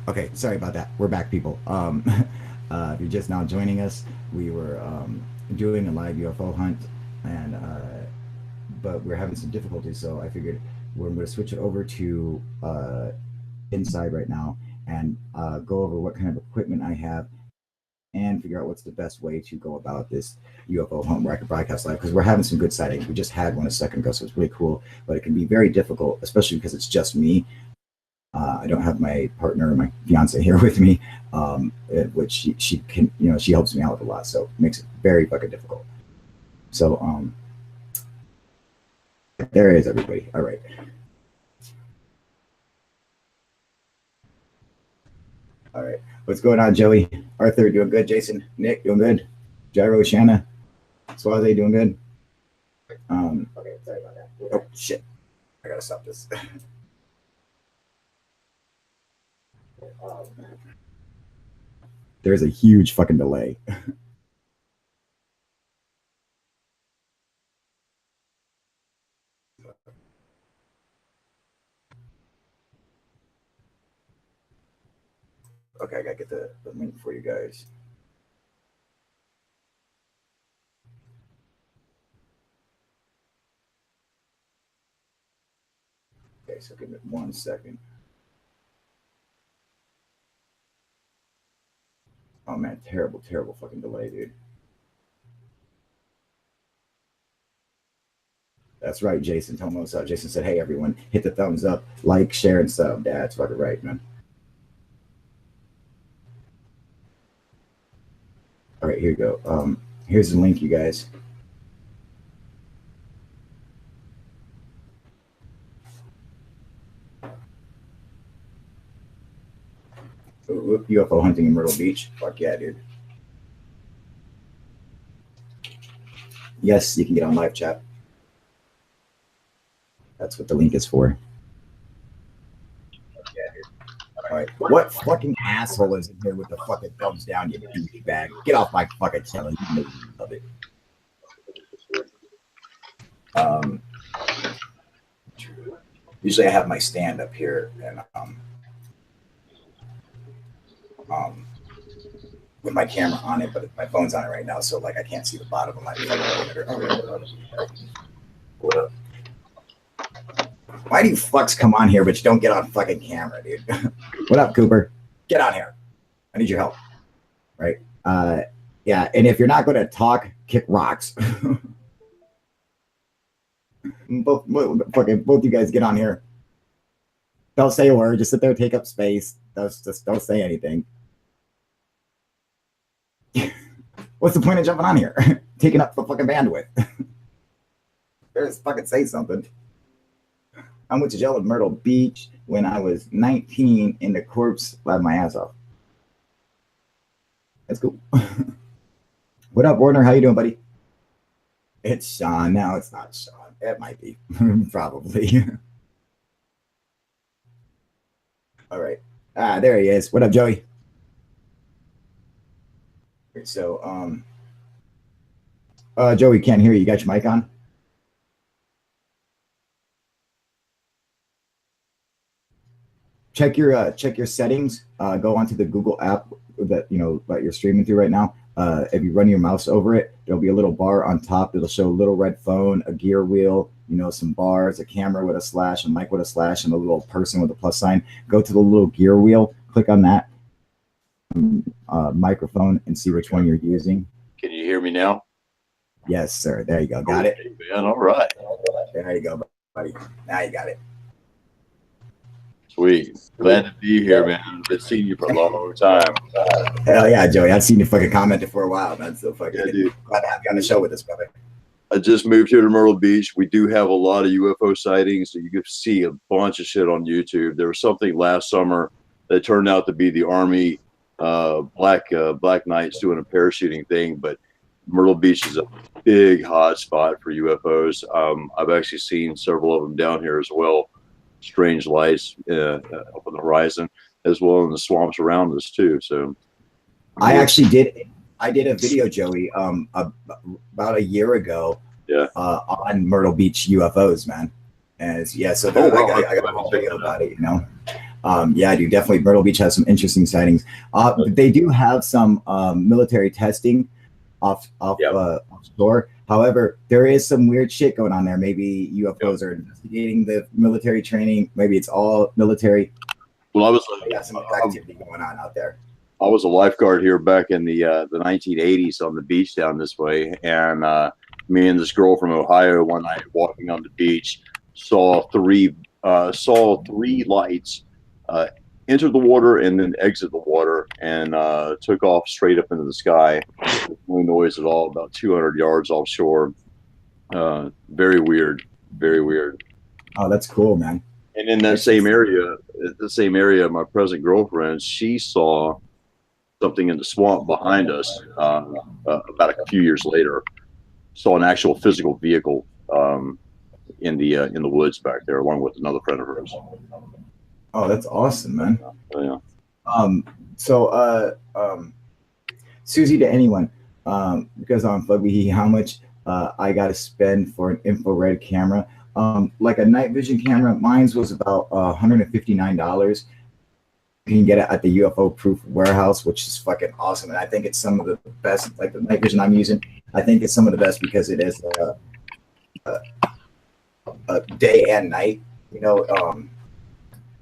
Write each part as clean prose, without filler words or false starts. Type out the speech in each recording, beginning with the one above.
Okay, sorry about that. We're back, people. If you're just now joining us, we were doing a live UFO hunt, and but we're having some difficulties. So I figured we're going to switch it over to inside right now and go over what kind of equipment I have and figure out what's the best way to go about this UFO hunt where I can broadcast live because we're having some good sightings. We just had one a second ago, so it's really cool. But it can be very difficult, especially because it's just me. I don't have my partner, my fiance here with me, which she can, she helps me out with a lot, so it makes it very fucking difficult. So there is everybody. All right. All right. What's going on, Joey? Arthur, doing good? Jason, Nick, doing good? Gyro, Shanna, Swaze, doing good? Okay, sorry about that. Oh shit. I gotta stop this. There's a huge fucking delay. Okay, I gotta get the link for you guys. Okay, so give me 1 second. Oh man, terrible, terrible fucking delay, dude. That's right, Jason. Tell me what's up. Jason said, hey, everyone, hit the thumbs up, like, share, and sub. That's fucking right, man. All right, here you go. Here's the link, you guys. UFO hunting in Myrtle Beach. Fuck yeah, dude. Yes, you can get on live chat. That's what the link is for. Yeah, dude. All right. What fucking asshole is in here with the fucking thumbs down, you douchebag? Get off my fucking channel. You know you love it. Usually I have my stand up here and with my camera on it, but my phone's on it right now, so like I can't see the bottom of my monitor. What up? Why do you fucks come on here but you don't get on fucking camera, dude? What up, Cooper? Get on here. I need your help. Right? Yeah, and if you're not gonna talk, kick rocks. both you guys get on here. Don't say a word, just sit there, take up space. Just don't say anything. What's the point of jumping on here? Taking up the fucking bandwidth. Just fucking say something. I went to jail at Myrtle Beach when I was 19 in the corpse, laughed my ass off. That's cool. What up, Warner? How you doing, buddy? It's Sean. No, it's not Sean. It might be. Probably. All right. There he is. What up, Joey? So, Joey, can't hear you. You got your mic on? Check your settings. Go onto the Google app that you're streaming through right now. If you run your mouse over it, there'll be a little bar on top. It'll show a little red phone, a gear wheel, some bars, a camera with a slash, a mic with a slash, and a little person with a plus sign. Go to the little gear wheel, click on that microphone, and see which one you're using. Can you hear me now? Yes, sir. There you go. Got it? Man, all right. There you go, buddy. Now you got it. Sweet. Glad to be here, man. I've been seeing you for a long time. Hell yeah, Joey. I've seen you fucking commented for a while, man. So fucking dude. Glad to have you on the show with us, brother. I just moved here to Myrtle Beach. We do have a lot of UFO sightings. So you can see a bunch of shit on YouTube. There was something last summer that turned out to be the Army Black Knights doing a parachuting thing, but Myrtle Beach is a big hot spot for UFOs. I've actually seen several of them down here as well. Strange lights up on the horizon, as well in the swamps around us too. So, I did a video, Joey, about a year ago. Yeah. On Myrtle Beach UFOs, man. And yeah, so I got a whole video about it. Yeah, I do. Definitely, Myrtle Beach has some interesting sightings. They do have some military testing offshore. However, there is some weird shit going on there. Maybe UFOs are investigating the military training. Maybe it's all military. Well, I was got some activity going on out there. I was a lifeguard here back in the 1980s on the beach down this way, and me and this girl from Ohio one night walking on the beach saw three lights enter the water and then exit the water and took off straight up into the sky. No noise at all. About 200 yards offshore. Very weird. Very weird. Oh, that's cool, man. And in that same area, my present girlfriend, she saw something in the swamp behind us about a few years later. Saw an actual physical vehicle in the woods back there, along with another friend of hers. Oh, that's awesome, man. Yeah. Susie, to anyone, because on Fugby, how much I got to spend for an infrared camera. Like a night vision camera, mine's was about $159. You can get it at the UFO Proof warehouse, which is fucking awesome. And I think it's some of the best, like the night vision I'm using. I think it's some of the best because it is a day and night, you know.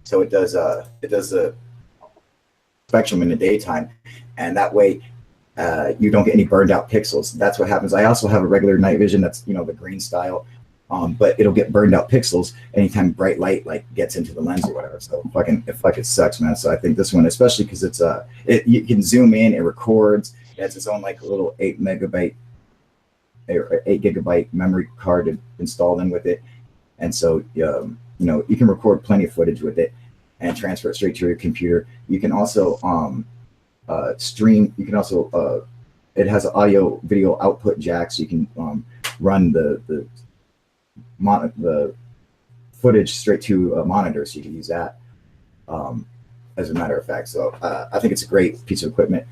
So it does the spectrum in the daytime, and that way you don't get any burned out pixels. That's what happens. I also have a regular night vision that's, you know, the green style. But it'll get burned out pixels anytime bright light like gets into the lens or whatever. So it fucking sucks, man. So I think this one, especially because it's you can zoom in, it records, it has its own like little 8 gigabyte memory card installed in with it, and so you know, you can record plenty of footage with it and transfer it straight to your computer. You can also stream. You can also it has an audio video output jack, so you can run the footage straight to a monitor, so you can use that as a matter of fact. So I think it's a great piece of equipment.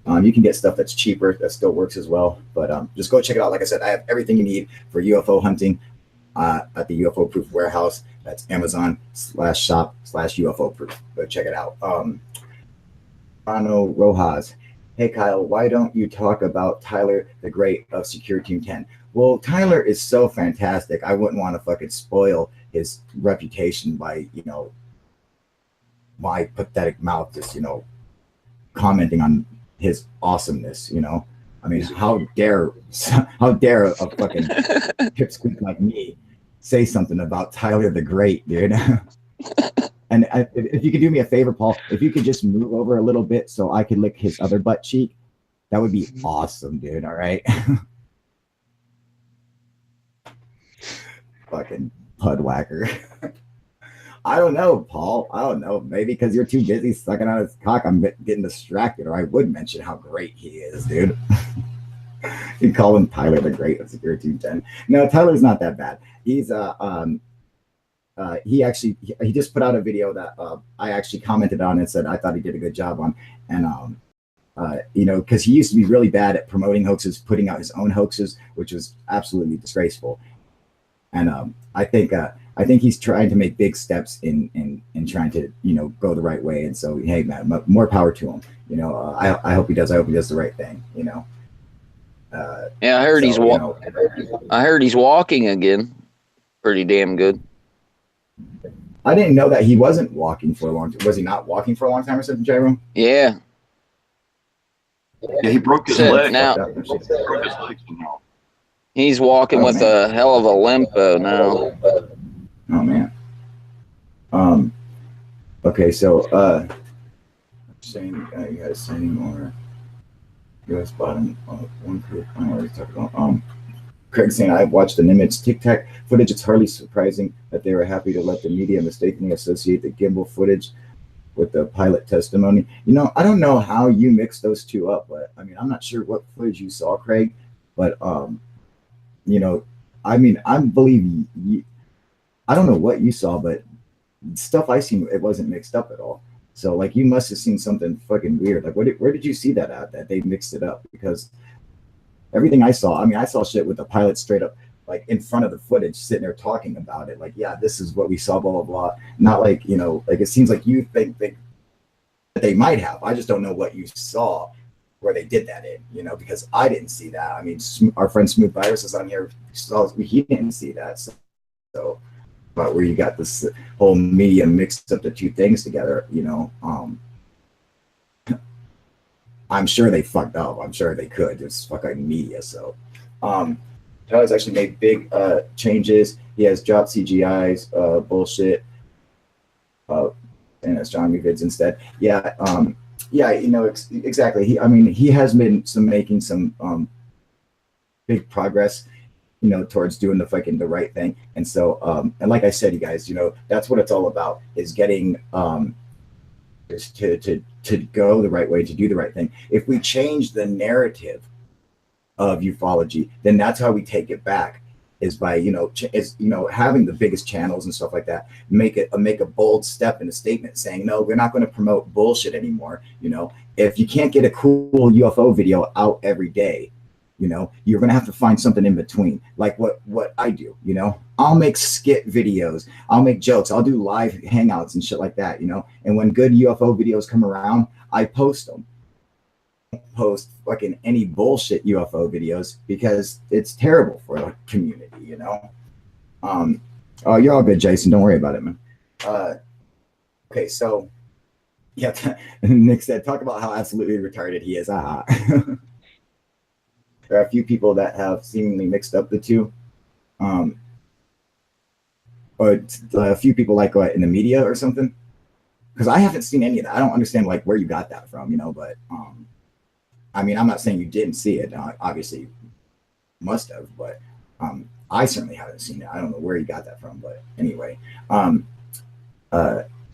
You can get stuff that's cheaper that still works as well, but just go check it out. Like I said, I have everything you need for UFO hunting at the UFO Proof warehouse. That's Amazon/shop/UFO Proof. Go check it out. Rano Rojas. Hey Kyle, why don't you talk about Tyler the Great of Secure Team 10? Well, Tyler is so fantastic. I wouldn't want to fucking spoil his reputation by, you know, my pathetic mouth just, you know, commenting on his awesomeness, you know. I mean, how dare a fucking pipsqueak like me say something about Tyler the Great, dude. And if you could do me a favor, Paul, if you could just move over a little bit so I could lick his other butt cheek, that would be awesome, dude. All right. Fucking pud whacker. I don't know, Paul. I don't know. Maybe because you're too busy sucking on his cock, I'm getting distracted, or I would mention how great he is, dude. You call him Tyler the Great of Secure Team 10. No, Tyler's not that bad. He's he just put out a video that I actually commented on and said I thought he did a good job on, and you know, because he used to be really bad at promoting hoaxes, putting out his own hoaxes, which was absolutely disgraceful. And I think he's trying to make big steps in trying to, you know, go the right way. And so, hey, man, more power to him. You know, I hope he does. I hope he does the right thing. You know. Yeah, I heard I heard he's walking again. Pretty damn good. I didn't know that he wasn't walking for a long time. Was he not walking for a long time or something, Jairo? Yeah. Yeah, he broke his leg. Now, he broke his leg somehow. He's walking with a hell of a limp now. Oh man. Okay, so saying you guys saying more US bottom one group I already talked about. Craig saying, I've watched the Nimitz Tic Tac footage. It's hardly surprising that they were happy to let the media mistakenly associate the gimbal footage with the pilot testimony. You know, I don't know how you mix those two up, but I mean, I'm not sure what footage you saw, Craig, but you know, I mean, I believe you, I don't know what you saw, but stuff I seen, it wasn't mixed up at all. So like, you must have seen something fucking weird. Like, where did you see that at, that they mixed it up? Because everything I saw, I mean, I saw shit with the pilot straight up like in front of the footage, sitting there talking about it. Like, yeah, this is what we saw, blah, blah, blah. Not like, you know, like it seems like you think that they might have. I just don't know what you saw where they did that in, you know, because I didn't see that. I mean, our friend Smooth Virus is on here. He didn't see that. So but where you got this whole media mixed up the two things together, you know, I'm sure they fucked up. I'm sure they could. It's fucking media. So Tyler's actually made big changes. He has dropped CGI's bullshit and has John vids instead. Yeah, yeah, you know, exactly. He has been making some big progress, you know, towards doing the right thing. And so, and like I said, you guys, you know, that's what it's all about, is getting is to go the right way, to do the right thing. If we change the narrative of ufology, then that's how we take it back, is by, you know, having the biggest channels and stuff like that, make a bold step in a statement saying, no, we're not going to promote bullshit anymore. You know, if you can't get a cool UFO video out every day, you know, you're going to have to find something in between, like what I do. You know, I'll make skit videos, I'll make jokes, I'll do live hangouts and shit like that, you know. And when good UFO videos come around, I post them. Post fucking any bullshit UFO videos because it's terrible for the community, you know. Oh, you're all good, Jason, don't worry about it, man. Okay, so yeah, Nick said, talk about how absolutely retarded he is. There are a few people that have seemingly mixed up the two, or a few people like in the media or something, because I haven't seen any of that. I don't understand like where you got that from, you know. But I mean, I'm not saying you didn't see it. Obviously, you must have, but I certainly haven't seen it. I don't know where you got that from, but anyway.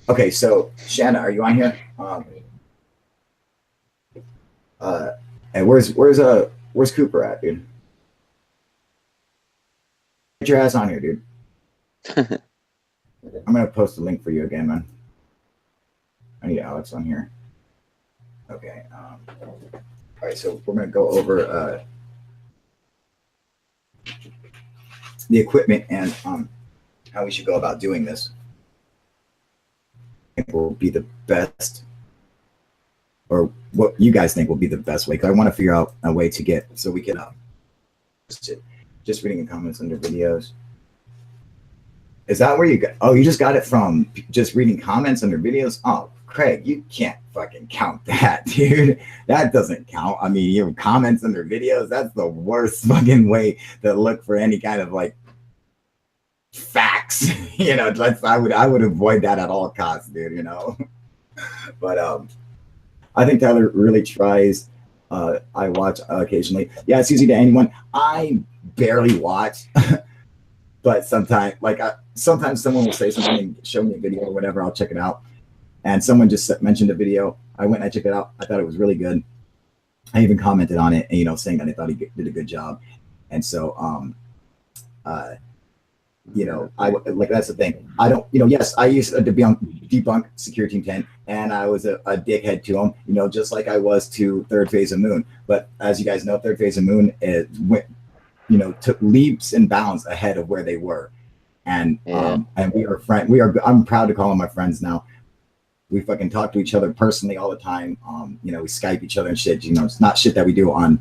Okay, so Shanna, are you on here? And where's Cooper at, dude? Get your ass on here, dude. I'm gonna post a link for you again, man. I need Alex on here. Okay. All right, so we're gonna go over the equipment and how we should go about doing this. I think will be the best, or what you guys think will be the best way. Because I want to figure out a way to get so we can just reading the comments under videos. Is that where you got? Oh, you just got it from just reading comments under videos? Oh, Craig, you can't fucking count that, dude. That doesn't count. I mean, your comments under videos, that's the worst fucking way to look for any kind of like facts. You know, I would avoid that at all costs, dude, you know. But I think Tyler really tries. I watch occasionally. Yeah, it's easy to anyone. I barely watch. But sometimes, like, sometimes someone will say something and show me a video or whatever. I'll check it out. And someone just mentioned a video. I went and I checked it out. I thought it was really good. I even commented on it, and, you know, saying that I thought he did a good job. And so, you know, like, that's the thing. I don't, you know, yes, I used to debunk Secure Team 10, and I was a dickhead to him, you know, just like I was to Third Phase of Moon. But as you guys know, Third Phase of Moon went, you know, took leaps and bounds ahead of where they were. And and we are friends. I'm proud to call them my friends now. We fucking talk to each other personally all the time. You know, we Skype each other and shit. You know, it's not shit that we do on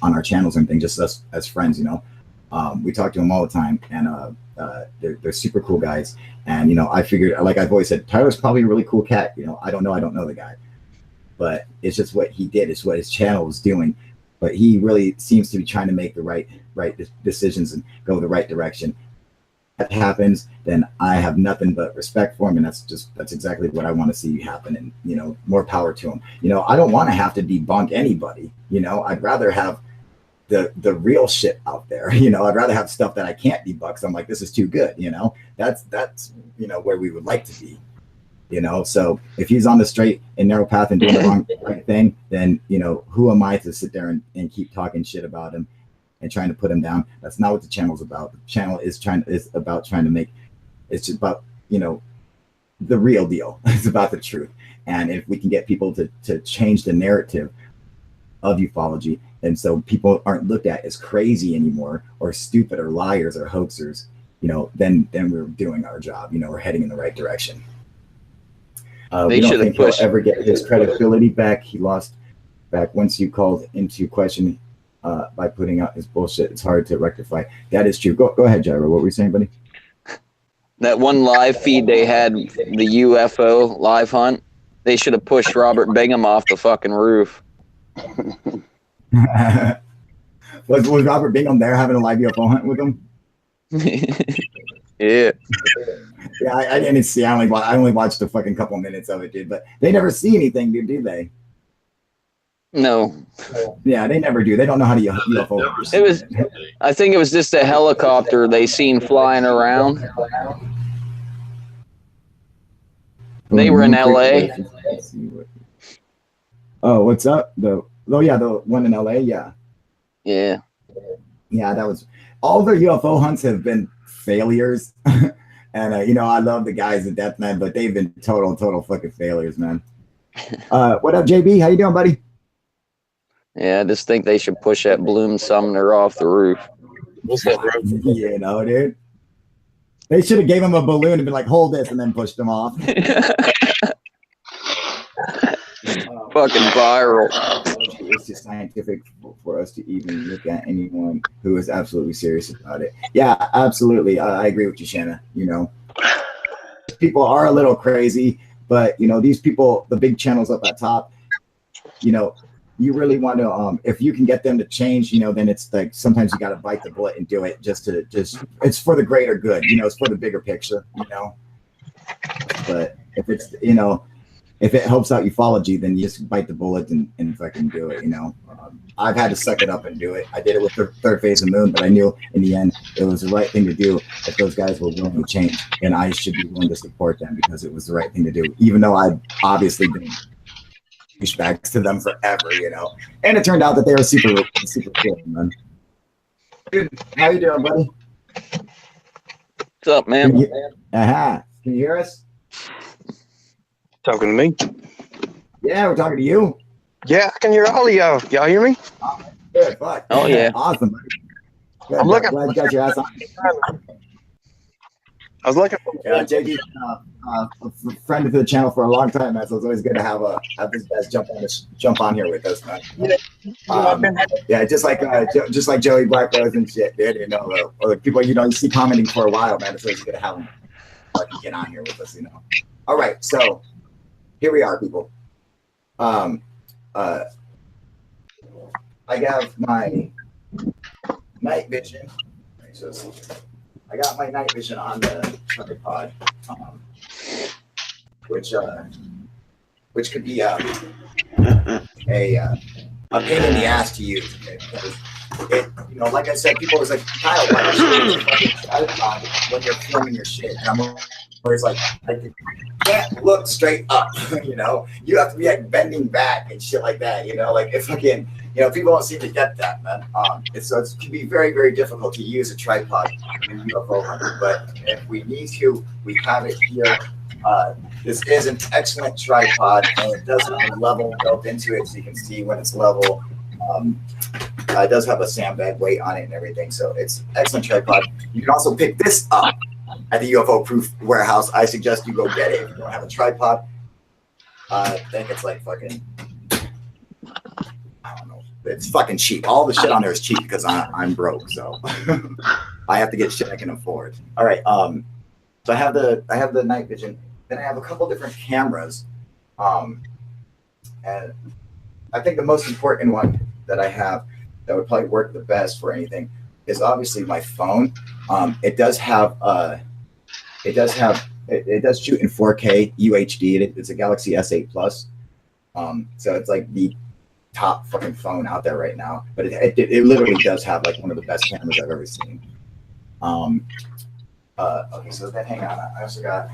our channels or anything, just us as friends, you know. We talk to them all the time, and they're super cool guys. And, you know, I figured, like I've always said, Tyler's probably a really cool cat. You know, I don't know the guy, but it's just what he did. It's what his channel was doing. But he really seems to be trying to make the right decisions and go the right direction. If that happens, then I have nothing but respect for him, and that's exactly what I want to see happen. And, you know, more power to him. You know, I don't want to have to debunk anybody. You know, I'd rather have the real shit out there. You know, I'd rather have stuff that I can't debunk. So I'm like, this is too good. You know, that's you know, where we would like to be. You know, so if he's on the straight and narrow path and doing the wrong right thing, then, you know, who am I to sit there and keep talking shit about him and trying to put him down? That's not what the channel's about. The channel is about trying to make, it's just about, you know, the real deal. It's about the truth. And if we can get people to change the narrative of ufology, and so people aren't looked at as crazy anymore, or stupid, or liars, or hoaxers. Then we're doing our job. We're heading in the right direction. We don't think he'll ever get his credibility back. He lost back once you called into question by putting out his bullshit. It's hard to rectify. That is true. Go ahead, Gyro. What were you saying, buddy? That one live feed they had, the UFO live hunt, they should have pushed Robert Bingham off the fucking roof. Was Robert Bingham there having a live UFO hunt with him? Yeah. Yeah, I didn't see. I only watched a fucking couple minutes of it, dude. But they never see anything, dude, do they? No. Yeah, they never do. They don't know how to UFO. It was. I think it was just a helicopter they seen flying around. They were in LA. Oh, what's up? The one in LA. Yeah. Yeah. Yeah, that was. All their UFO hunts have been failures. And, I love the guys at Death Man, but they've been total fucking failures, man. What up, JB? How you doing, buddy? Yeah, I just think they should push that Bloom Sumner off the roof. Dude. They should have gave him a balloon and been like, hold this, and then pushed him off. Fucking viral. It's just scientific for us to even look at anyone who is absolutely serious about it. Yeah, absolutely. I agree with you, Shanna. People are a little crazy, but these people, the big channels up at top, you really want to, if you can get them to change, then it's like sometimes you got to bite the bullet and do it it's for the greater good, it's for the bigger picture, But if it's, if it helps out ufology, then you just bite the bullet and fucking do it, I've had to suck it up and do it. I did it with the third phase of Moon, but I knew in the end it was the right thing to do if those guys were willing to change, and I should be willing to support them because it was the right thing to do, even though I've obviously been douchebags to them forever, And it turned out that they were super cool, man. Dude, how you doing, buddy? What's up, man? Can you hear us? Talking to me? Yeah, we're talking to you. Yeah, I can hear all of y'all. Y'all hear me? Good, fuck. Oh, yeah. Awesome, buddy. Good, I'm looking. Glad you got your ass on. I was looking for. Yeah, JD, a friend of the channel for a long time, man. So it's always good to have these guys jump on here with us, man. Yeah, just like Joey Black Rose and shit, dude. Or the people you see commenting for a while, man. It's always good to have them get on here with us, All right, so here we are, people. I have my night vision. I got my night vision on the tripod, which could be a pain in the ass to use, because it, like I said, people was like, Kyle, why don't you use a fucking tripod when you're filming your shit? And I'm always like, you can't look straight up, you have to be like bending back and shit like that, like if fucking, people don't seem to get that, man. It can be very, very difficult to use a tripod in UFO hunting, but if we need to, we have it here. This is an excellent tripod, and it does have a level built into it, so you can see when it's level. It does have a sandbag weight on it and everything, so it's an excellent tripod. You can also pick this up at the UFO Proof warehouse. I suggest you go get it if you don't have a tripod. I think it's like fucking, I don't know. It's fucking cheap. All the shit on there is cheap because I'm broke, so I have to get shit I can afford. All right. So I have the night vision. Then I have a couple different cameras. And I think the most important one that I have that would probably work the best for anything is obviously my phone. It does shoot in 4K UHD. It's a Galaxy S8 Plus. So it's like the top fucking phone out there right now, but it literally does have like one of the best cameras I've ever seen. Okay, so then hang on, I also got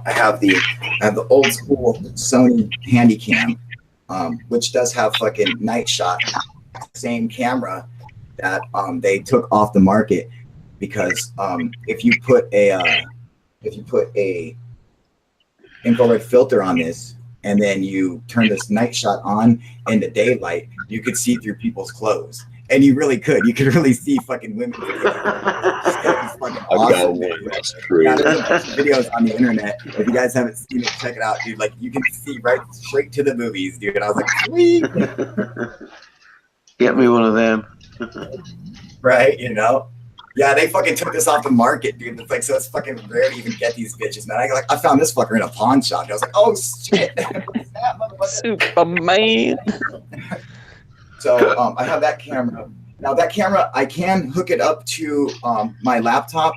I have the old school Sony Handycam, which does have fucking night shot, same camera that they took off the market because if you put a if you put a infrared filter on this and then you turn this night shot on in the daylight, you could see through people's clothes. And you really could. You could really see fucking women. It was fucking I've got awesome. one. That's true. Yeah, there's a bunch of videos on the internet. If you guys haven't seen it, check it out, dude. Like you can see right straight to the movies, dude. And I was like, sweet. Get me one of them. Right, you know? Yeah, they fucking took this off the market, dude. It's like, so it's fucking rare to even get these bitches, man. I found this fucker in a pawn shop. I was like, oh shit. Superman. So I have that camera. Now that camera, I can hook it up to my laptop.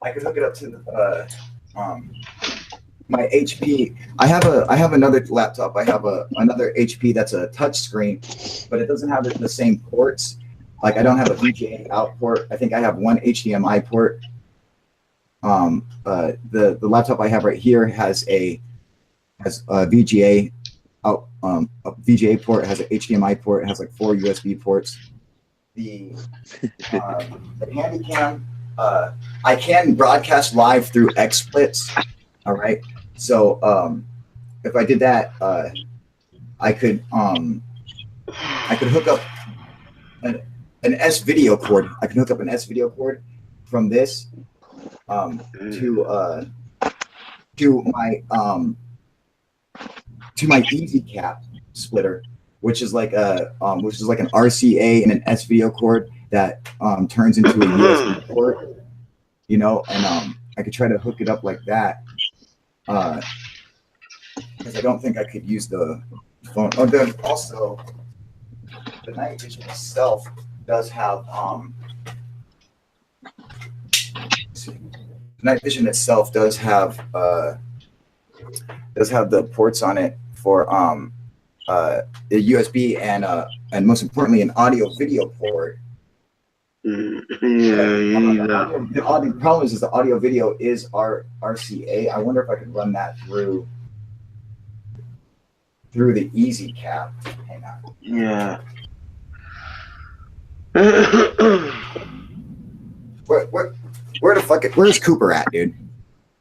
I could hook it up to my HP. I have another laptop. I have another HP that's a touch screen, but it doesn't have the same ports. Like I don't have a VGA out port. I think I have one HDMI port. The laptop I have right here has a VGA out, a VGA port. It has an HDMI port. It has like 4 USB ports. The Handycam, I can broadcast live through XSplits. All right. So if I did that, I could hook up an S video cord. I can hook up an S video cord from this to my Easy Cap splitter, which is like an RCA and an S video cord that turns into a USB port, you know, and I could try to hook it up like that, because I don't think I could use the phone. Oh, then also the night vision itself does have night vision itself does have the ports on it for the USB and most importantly an audio video port. The problem is the audio video is RCA. I wonder if I could run that through the Easy Cap. Hang on. Yeah. Where the fuck? Where's Cooper at, dude?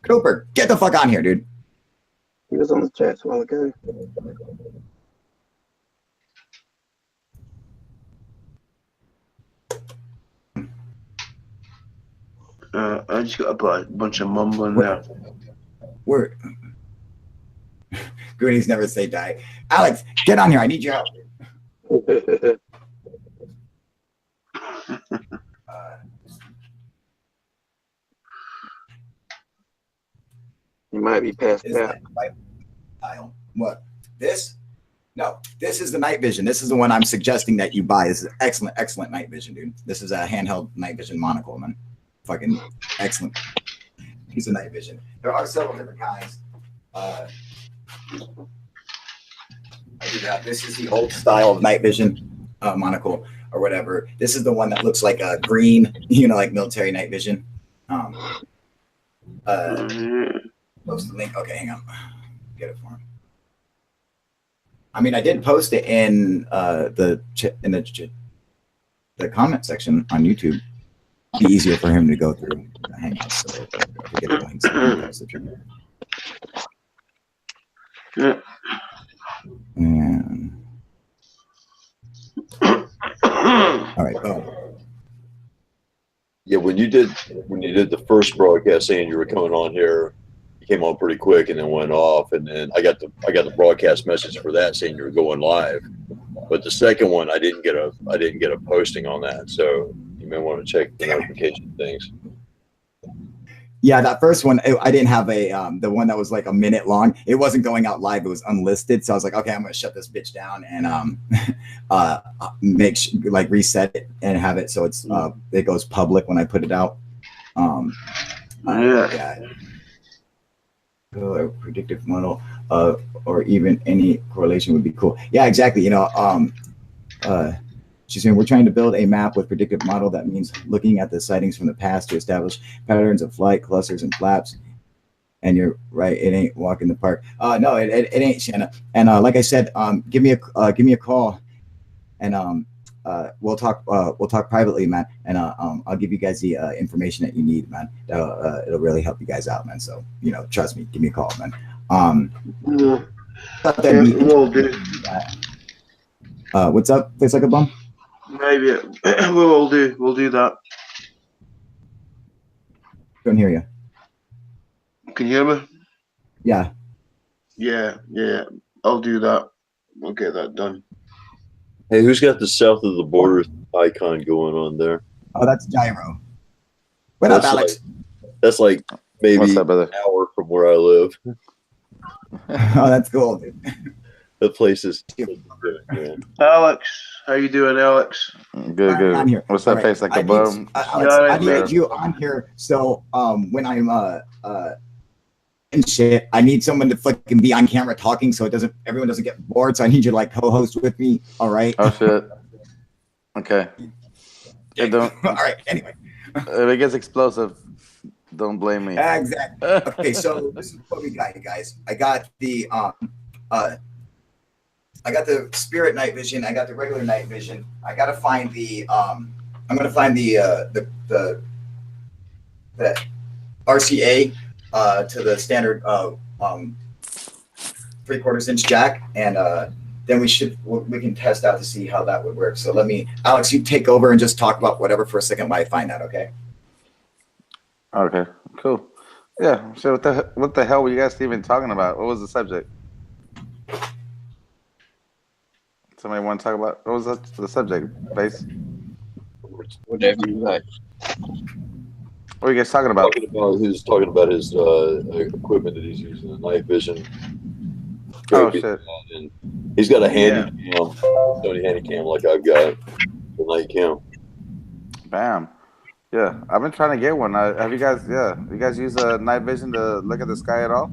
Cooper, get the fuck on here, dude. He was on the chat a while ago. I just got a bunch of mumbling there. Where? Goonies never say die. Alex, get on here. I need your help. You might be past Is that. What? This? No, this is the night vision. This is the one I'm suggesting that you buy. This is excellent, excellent night vision, dude. This is a handheld night vision monocle, man. Fucking excellent piece of night vision. There are several different kinds. I do that. This is the old style of night vision monocle or whatever. This is the one that looks like a green, you know, like military night vision. Post the link. Okay, hang on. Get it for him. I mean, I did post it in the comment section on YouTube. It'd be easier for him to go through the Hangouts. So to get the links. And all right. Oh. Yeah, when you did the first broadcast saying you were coming on here, you came on pretty quick and then went off, and then I got the broadcast message for that saying you were going live. But the second one, I didn't get a posting on that, so you may want to check the notification things. Yeah, that first one, I didn't have the one that was like a minute long. It wasn't going out live. It was unlisted. So I was like, okay, I'm going to shut this bitch down and reset it and have it so it's it goes public when I put it out. Yeah. A predictive model or even any correlation would be cool. Yeah, exactly. You know, she's saying we're trying to build a map with predictive model. That means looking at the sightings from the past to establish patterns of flight, clusters, and flaps. And you're right, it ain't walk in the park. No, it ain't, Shanna. And like I said, give me a call, and we'll talk privately, man, and I'll give you guys the information that you need, man. It'll really help you guys out, man. So trust me, give me a call, man. No. Thought that'd be We'll do. what's up? Tastes like a bum. Maybe we'll do. We'll do that. Couldn't hear you. Can you hear me? Yeah. Yeah. I'll do that. We'll get that done. Hey, who's got the south of the border icon going on there? Oh, that's Gyro. What up, Alex? That's like maybe What's up, brother? an hour from where I live. Oh, that's cool, dude. The place is. Yeah. Alex, how you doing, Alex? Good. I'm here. What's up, All face like a need- bum? Alex, Yeah, I need you on here. So when I'm and shit, I need someone to fucking be on camera talking so everyone doesn't get bored. So I need you to like co-host with me. All right. Oh shit. Okay. Hey, don't. All right. Anyway. If it gets explosive, don't blame me. Exactly. Okay. So this is what we got, you guys. I got the spirit night vision. I got the regular night vision. I gotta find the I'm gonna find the RCA to the standard 3/4 inch jack, and then we can test out to see how that would work. So Alex, you take over and just talk about whatever for a second while I find that. Okay. Okay. Cool. Yeah. So what the hell were you guys even talking about? What was the subject? Somebody want to talk about what was the subject, base? Whatever you like. What are you guys talking about? He was talking about his equipment that he's using, the night vision. Oh shit! And he's got a handy cam, Sony handy cam like I've got the night cam. Bam. Yeah, I've been trying to get one. Have you guys? Yeah, you guys use night vision to look at the sky at all?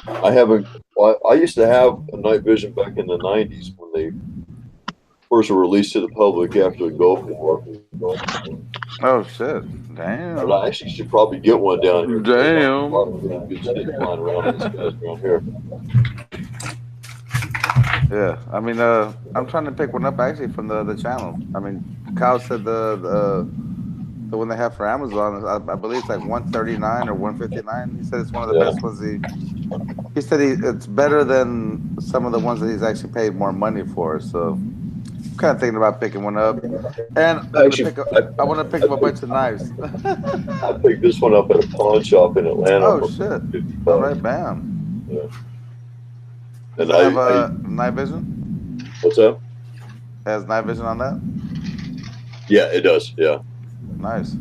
I haven't. I used to have a night vision back in the '90s when they first were released to the public after the Gulf War. Oh shit! Damn. But I actually should probably get one down here. Damn. A lot of good shit flying around in the skies around here. Yeah, I mean, I'm trying to pick one up actually from the channel. I mean, Kyle said the one they have for Amazon, I believe it's like $139 or $159. He said it's one of the best ones. He said it's better than some of the ones that he's actually paid more money for. So I'm kind of thinking about picking one up. And I want to pick up a bunch of knives. I picked this one up at a pawn shop in Atlanta. Oh shit! All right, bam. Yeah. And Does it have night vision? What's that? Has night vision on that? Yeah, it does. Yeah. Nice.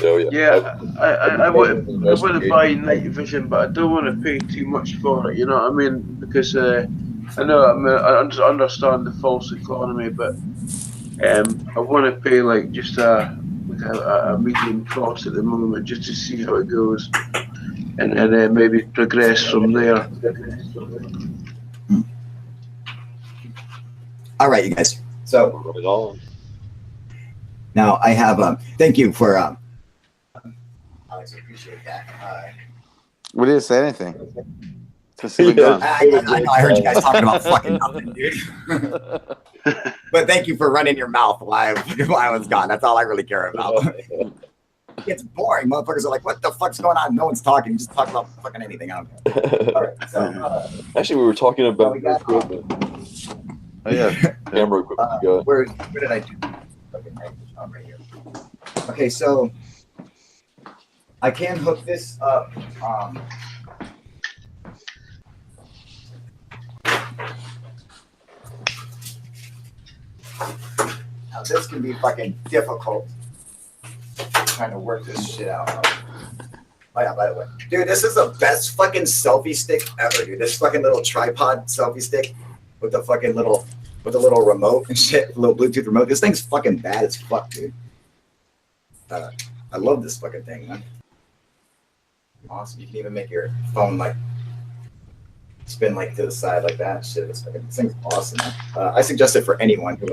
Oh yeah. Yeah, I want to buy night vision, but I don't want to pay too much for it. You know what I mean? Because I understand the false economy, but I want to pay like just a medium cost at the moment just to see how it goes, and then maybe progress from there. All right, you guys. So Right on. now I have thank you for Alex, I appreciate that. We didn't say anything. Since we've been gone. I know I heard you guys talking about fucking nothing, dude. But thank you for running your mouth while I was gone. That's all I really care about. It's boring. Motherfuckers are like, what the fuck's going on? No one's talking. You just talk about fucking anything. I don't care. All right. So Actually, we were talking about we got, equipment. Oh, yeah. Camera equipment. You got. where did I do? Okay, right here. Okay, so I can hook this up. Now this can be fucking difficult trying to work this shit out. Oh yeah, by the way, dude, this is the best fucking selfie stick ever, dude. This fucking little tripod selfie stick with the fucking little remote and shit, little Bluetooth remote. This thing's fucking bad as fuck, dude. I love this fucking thing, man. Awesome. You can even make your phone like spin like to the side like that. Shit, this thing's awesome, man. I suggest it for anyone who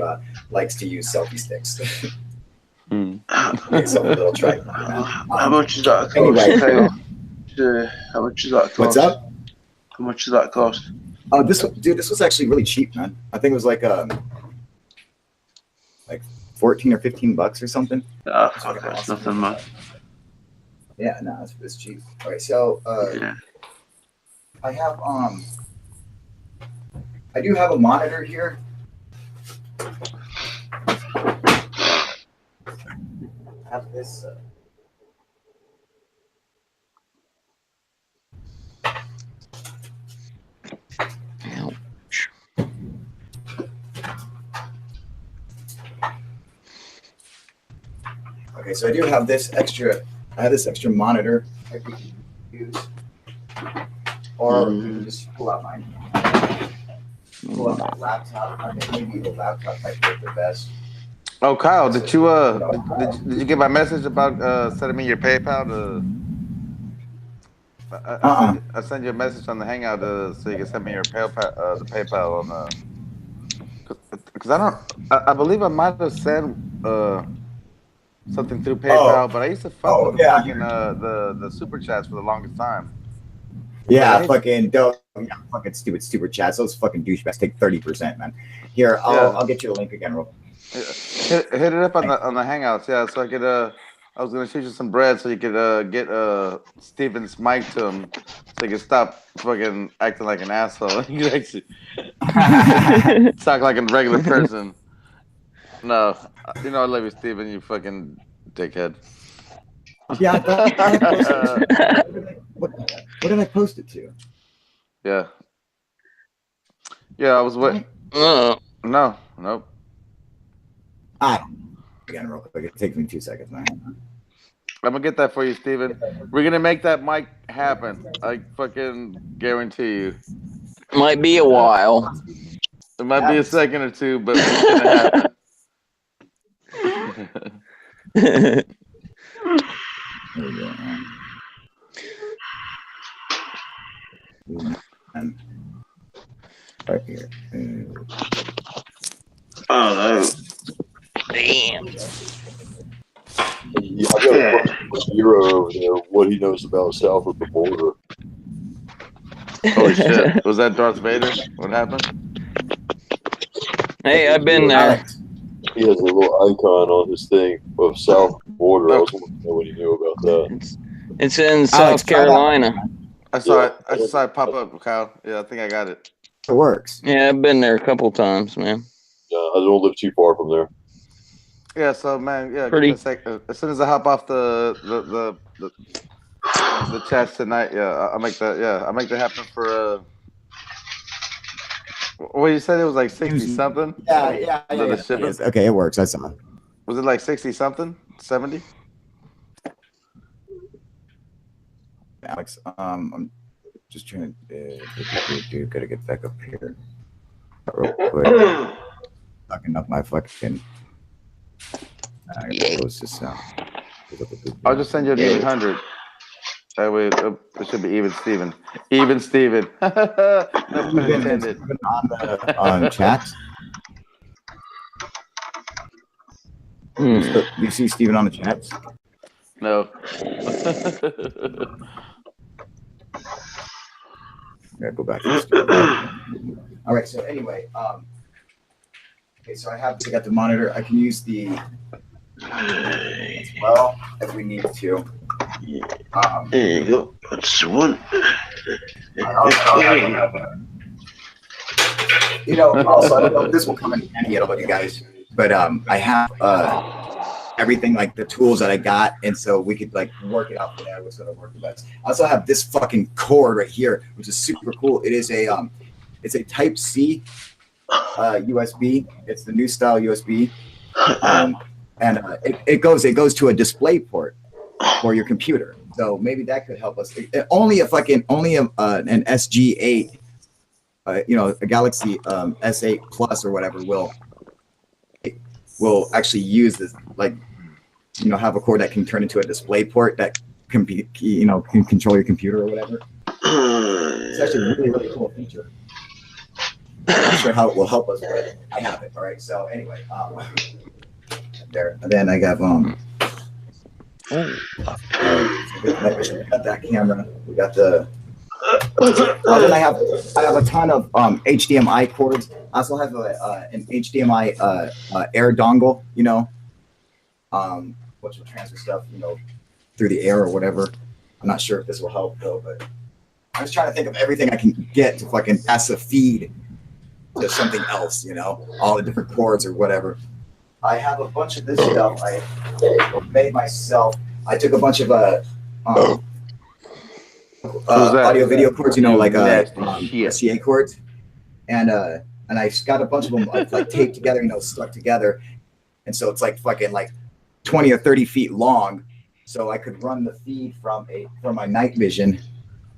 likes to use selfie sticks. It's a little tripod, man. How much does that cost? Anyway. How much does that cost? What's up? How much does that cost? This was actually really cheap, man. I think it was like like 14 or 15 bucks or something. Oh, fuck, that's nothing, man. Yeah, no, it's cheap. All right, so Yeah. I have I do have a monitor here. I have this. Ouch. Okay, so I do have this extra. I have this extra monitor I can use, or you can just pull out my laptop. I think maybe the laptop might work the best. Oh, Kyle, did you get my message about sending me your PayPal to? I sent you a message on the Hangout so you can send me your PayPal, the PayPal on because I believe I might have sent something through PayPal, but I used to fuck with the fucking the super chats for the longest time. Yeah, fucking stupid super chats. Those fucking douchebags take 30%, man. Here, I'll get you the link again, real. Hit it up on the Hangouts, yeah. So I could I was gonna shoot you some bread so you could get Steven's mic to him so he could stop fucking acting like an asshole. He could actually talk like a regular person. No, you know I love you, Steven. You fucking dickhead. Yeah, what did I post it to? Yeah. I was waiting. No, nope. Again, real quick. It takes me 2 seconds, man. I'm gonna get that for you, Steven. We're gonna make that mic happen. I fucking guarantee you. Might be a while. It might be a second or two, but it's gonna happen. There we go. Right here. Oh, no. Damn. Yeah, I got a question for Zero over there. What he knows about south of the border? Holy shit! Was that Darth Vader? What happened? Hey, I've been there. He has a little icon on his thing of south border. I was wondering what he knew about that. It's in South Carolina. I saw it. I saw it pop up, Kyle. Yeah, I think I got it. It works. Yeah, I've been there a couple times, man. Yeah, I don't live too far from there. Yeah, so man, yeah. Pretty. Give me a sec. As soon as I hop off the chats tonight, yeah, I'll make that. Yeah, I'll make that happen for. Well, you said it was like 60 something. Yeah. Okay, it works. I saw it. Was it like 60 something? 70? Alex, I'm just trying to gotta get back up here real quick. Fucking up my fucking. I gotta close this out. I'll just send you an 800. That way, it should be even Steven. Even Steven. No pun intended. On chat. You see Steven on the chat? No. Yeah, go back. All right. So anyway, okay. So I got the monitor. I can use the as well if we need to. There you go. That's the one. You know, also I don't know if this will come in handy at all, you guys, but I have everything, like the tools that I got, and so we could like work it out from there. What's gonna work the best? I also have this fucking cord right here, which is super cool. It is it's a Type C USB. It's the new style USB, and it goes to a display port for your computer. So maybe that could help us. Only an SG8, a Galaxy S8 Plus or whatever will actually use this, like, have a cord that can turn into a display port that can be, can control your computer or whatever. It's actually a really, really cool feature. I'm not sure how it will help us, but I have it. All right. So anyway, there. And then I got so we got that camera. We got the Then I have a ton of HDMI cords. I also have an HDMI air dongle, you know, which will transfer stuff, you know, through the air or whatever. I'm not sure if this will help though, but I was trying to think of everything I can get to fucking pass a feed to something else, you know, all the different cords or whatever. I have a bunch of this stuff I made myself. I took a bunch of audio video cords, you know, like CA cords, and I got a bunch of them like taped together, you know, stuck together, and so it's like fucking like 20 or 30 feet long, so I could run the feed from my night vision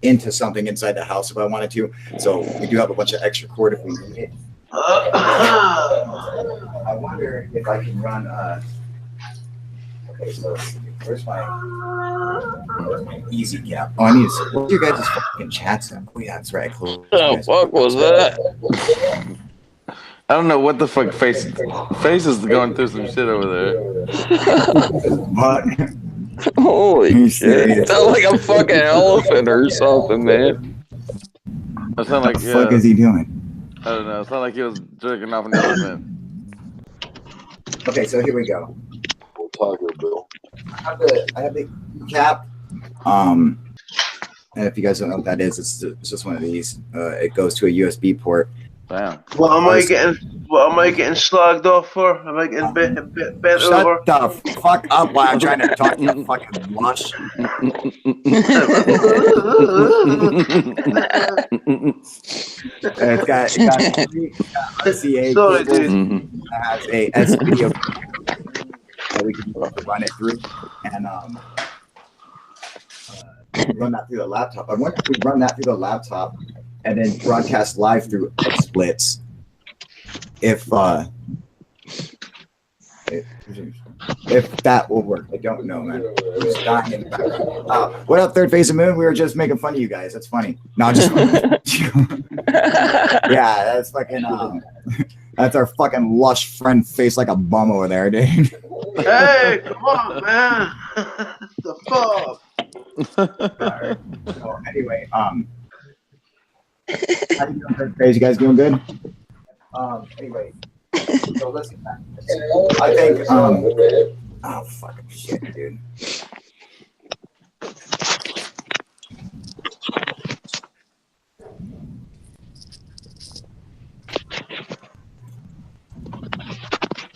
into something inside the house if I wanted to. So we do have a bunch of extra cord if we need it. I wonder if I can run. Okay, so let's see. Where's my easy cap? Oh, I need to. What's your guys' fucking chat stuff? Oh yeah, that's right. What the fuck was that? I don't know what the fuck Face is going through some shit over there. What? Holy shit! It sounds like a fucking elephant or something, man. It sounded like What the fuck is he doing? I don't know. It sounded like he was jerking off an elephant. Okay, so here we go. Taco Bill. I have the cap. And if you guys don't know what that is, it's just one of these. It goes to a USB port. Damn. What am I getting slagged off for? Am I getting bent over? Shut the fuck up while I'm trying to talk to you fucking lush. It's got RCA Sorry, cables. dude. It has a S video that we can run it through and run that through the laptop. I wonder if we run that through the laptop and then broadcast live through XSplits. If that will work. I don't know, man. I'm just dying in the background. What up, Third Phase of Moon? We were just making fun of you guys. That's funny. No, just yeah, that's fucking that's our fucking lush friend face like a bum over there, dude. Hey, come on, man. The fuck? Right. So anyway, how you doing, Third Phase? You guys doing good? Anyway, so let's get back. I think oh fucking shit, dude.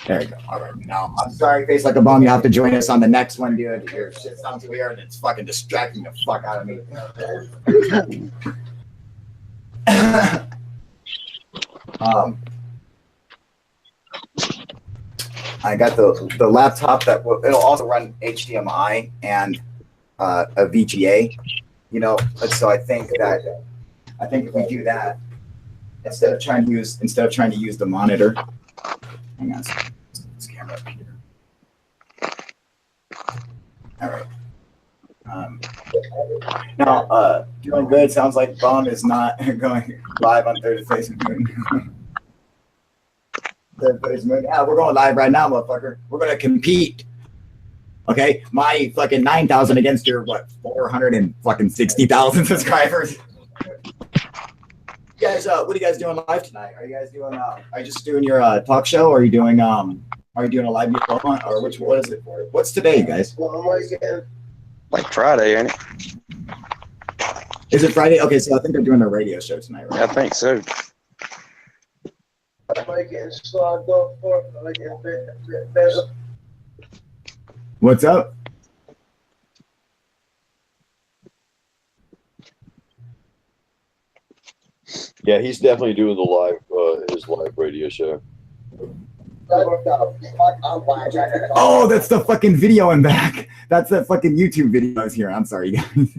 There you go. All right. Now, I'm sorry, Face Like a Bum. You have to join us on the next one, dude. Your shit sounds weird and it's fucking distracting the fuck out of me. I got the laptop that it'll also run HDMI and a VGA, you know. So I think if we do that, instead of trying to use the monitor, hang on, this camera up here. All right. Now, doing good. Sounds like Bomb is not going live on Third Phase of Moon. Third Phase of Moon. Yeah, we're going live right now, motherfucker. We're gonna compete. Okay, my fucking 9,000 against your what 460,000 subscribers. You guys, what are you guys doing live tonight? Are you guys doing? Are you just doing your talk show? Or are you doing a live UFO hunt? Or what is it for? What's today, you guys? Like Friday, ain't it? Is it Friday? Okay, so I think they're doing a radio show tonight, right? I think so. Am I getting slogged off for? Am I getting better? What's up? Yeah, he's definitely doing the live his live radio show. Oh, that's the fucking video in back. That's that fucking YouTube video I was here. I'm sorry, guys.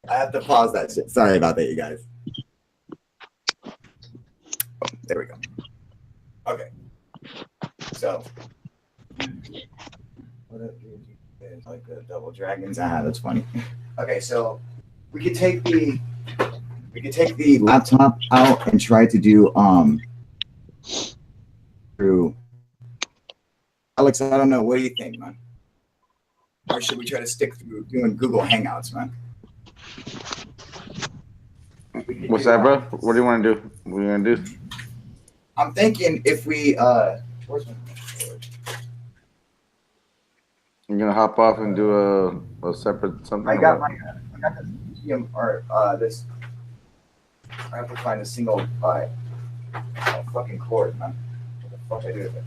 I have to pause that shit. Sorry about that, you guys. Oh, there we go. Okay. So, what up, dude? Like the double dragons. That's funny. Okay, so we could take the laptop out and try to do through. Alex, I don't know. What do you think, man? Or should we try to stick through doing Google Hangouts, man? What's that, bro? What do you want to do? What are you gonna do? I'm thinking if we where's my You're gonna hop off and do a separate something. I got this medium or this. I have to find a single fucking cord, man. What the fuck I do with it?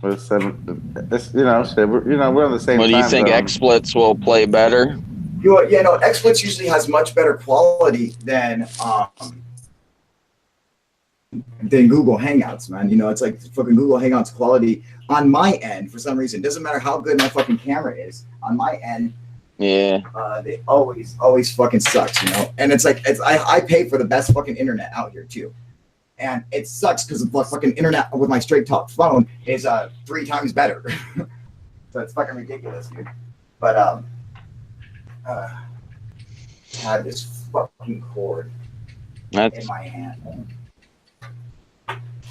With seven, it's, you know, shit, we're on the same. What do you think? XSplits will play better? Yeah, no, XSplits usually has much better quality than Google Hangouts, man. You know, it's like fucking Google Hangouts quality on my end for some reason. Doesn't matter how good my fucking camera is. On my end, yeah, they always fucking sucks, you know. And it's like I pay for the best fucking internet out here too, and it sucks because the fucking internet with my straight talk phone is 3 times better. So it's fucking ridiculous, dude. But had this fucking cord in my hand.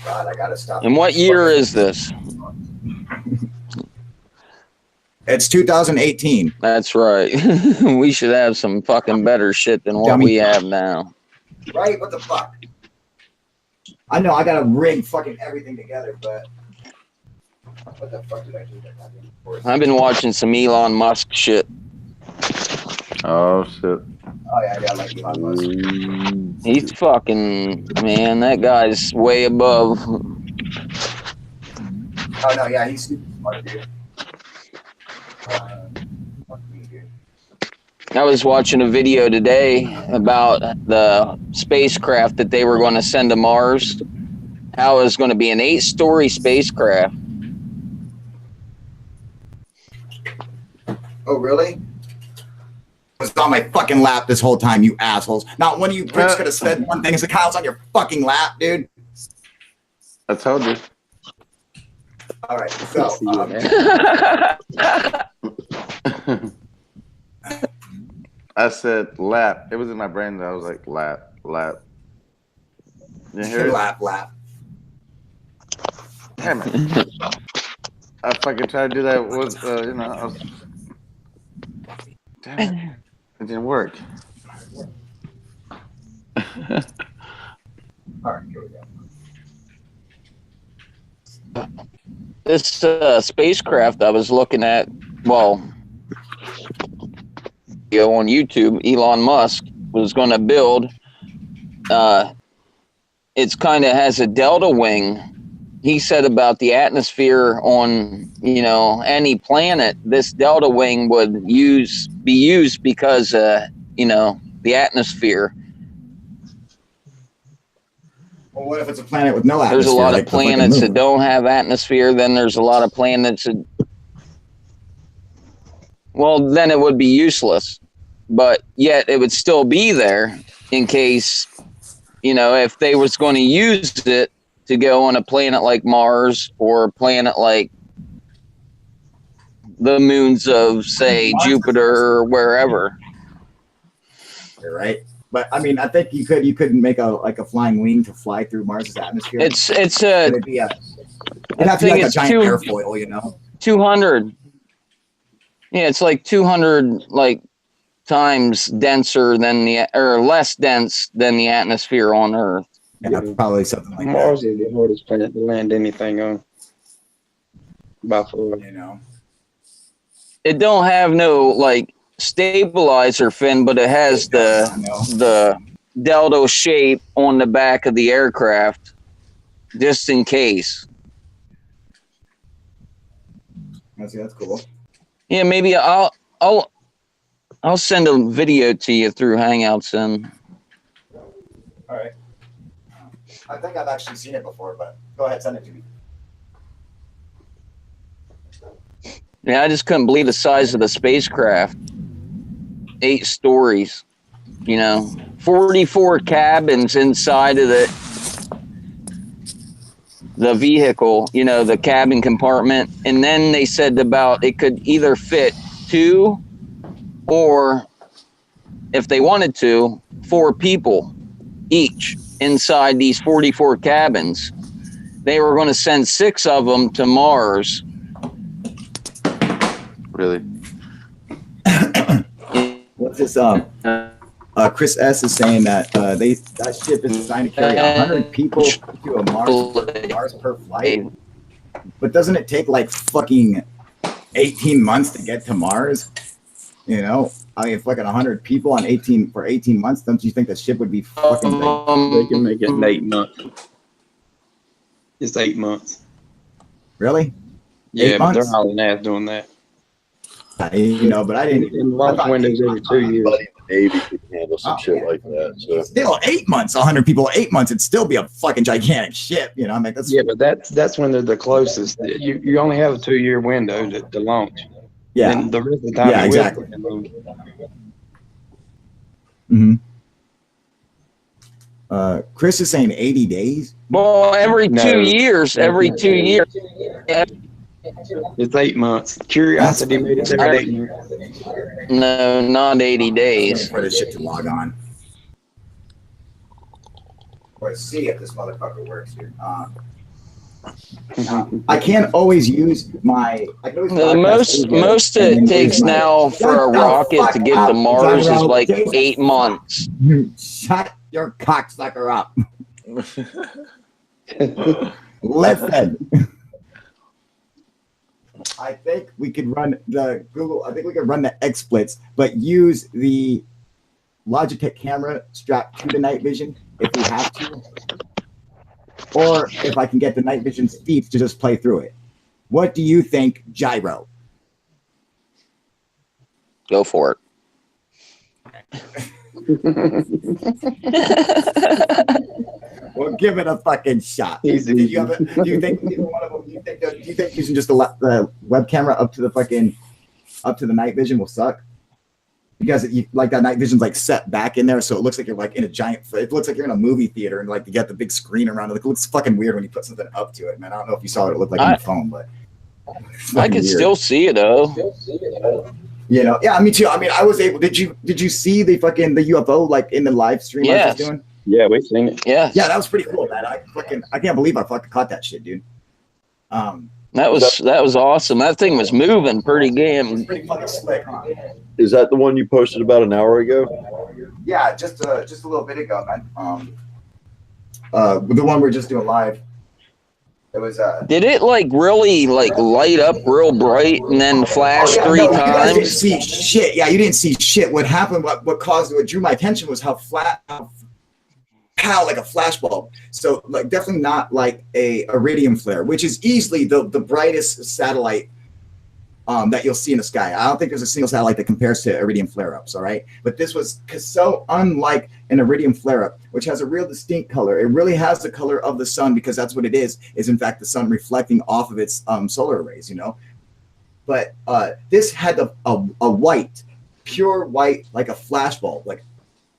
God, I gotta stop. And what year is this? It's 2018. That's right. We should have some fucking better shit than what we have now. Right? What the fuck? I know I gotta rig fucking everything together, but what the fuck did I do? I've been watching some Elon Musk shit. Oh shit. Oh yeah, I like Elon Musk. He's fucking, man, that guy's way above. Oh no, yeah, he's super smart, dude. Fuck me, dude. I was watching a video today about the spacecraft that they were going to send to Mars. How it was going to be an 8-story spacecraft. Oh really? Was on my fucking lap this whole time, you assholes. Not one of you pricks could have said one thing. Is the Kyle's on your fucking lap, dude. I told you. All right, so I said lap. It was in my brain that I was like lap. You hear it? lap. Damn it. I fucking tried to do that with, you know, I was, damn it. It didn't work. all right, here we go. This spacecraft I was looking at, well, on YouTube, Elon Musk was going to build. It's kind of has a delta wing. He said about the atmosphere on, you know, any planet, this delta wing would be used because, you know, the atmosphere. Well, what if it's a planet with no atmosphere? There's a lot like of planets the that don't have atmosphere. Then there's a lot of planets that, well, then it would be useless. But yet it would still be there in case, you know, if they was going to use it to go on a planet like Mars or a planet like the moons of, say, Jupiter or wherever. You're right. But I mean, I think you couldn't make a flying wing to fly through Mars's atmosphere. It'd have to be like a giant airfoil, you know. 200. Yeah, it's like 200 like times denser than or less dense than the atmosphere on Earth. Yeah, probably something like Mars that. is the hardest planet to land anything on. By far. You know. It don't have no like stabilizer fin, but it has the delta shape on the back of the aircraft, just in case. That's cool. Yeah, maybe I'll send a video to you through Hangouts and. All right. I think I've actually seen it before, but go ahead, send it to me. Yeah, I just couldn't believe the size of the spacecraft. 8 stories, you know, 44 cabins inside of the vehicle, you know, the cabin compartment. And then they said about it could either fit 2 or, if they wanted to, 4 people each inside these 44 cabins. They were going to send 6 of them to Mars. Really? What's this? Chris S is saying that that ship is designed to carry 100 people to a Mars per flight. But doesn't it take like fucking 18 months to get to Mars? You know, I mean, if fucking 100 people on 18 months, don't you think the ship would be fucking big? They can make it in 8 months. It's 8 months. Really? Yeah, 8 but they're months? hauling ass doing that. You know, but I didn't. And launch windows every 2 years. Buddy in the Navy could handle some shit like that. So Still 8 months, 100 people, 8 months, it'd still be a fucking gigantic ship. You know, I mean, that's Yeah, but that's when they're the closest. You only have a 2-year window to launch. yeah, And the rest of the time, Yeah, it will. exactly. Mm-hmm. Chris is saying 80 days. Well, every No. 2 years, every 2 years. It's 8 months. Curiosity made it every 8 months. No, not 80 Waiting days. for this shit to log on. Let's see if this motherfucker works here. I can't always use my. I can always The most it takes now for a rocket to get to Mars is like 8 months. Shut your cocksucker up. Listen. I think we could run the Google. I think we could run the XSplits, but use the Logitech camera strapped to the night vision if we have to, or if I can get the night vision feeds to just play through it. What do you think, Gyro? Go for it. Well, give it a fucking shot. Easy. Do you think either one of them? Do you think using just the web camera up to the night vision will suck? Because like that night vision's like set back in there, so it looks like you're like in a giant. It looks like you're in a movie theater, and like you got the big screen around it. It looks fucking weird when you put something up to it, man. I don't know if you saw what it looked like on the phone, but I could still see it though. You know, yeah, me too. I mean, I was able. Did you see the UFO like in the live stream I was doing? Yeah, we've seen it. Yeah. Yeah, that was pretty cool, man. I can't believe I fucking caught that shit, dude. That was awesome. That thing was moving pretty damn. Pretty fucking slick, huh? is that the one you posted about an hour ago? Yeah, just a little bit ago, man. The one we're just doing live. It was Did it like really like light up real bright and then flash three You guys didn't times? see shit. Yeah, you didn't see shit. What happened? What drew my attention was how like a flash bulb. So like definitely not like a iridium flare, which is easily the brightest satellite that you'll see in the sky. I don't think there's a single satellite that compares to iridium flare-ups, all right? But this was so unlike an iridium flare-up, which has a real distinct color. It really has the color of the sun because that's what it is in fact the sun reflecting off of its solar rays, you know? But this had a white, pure white, like a flash bulb, like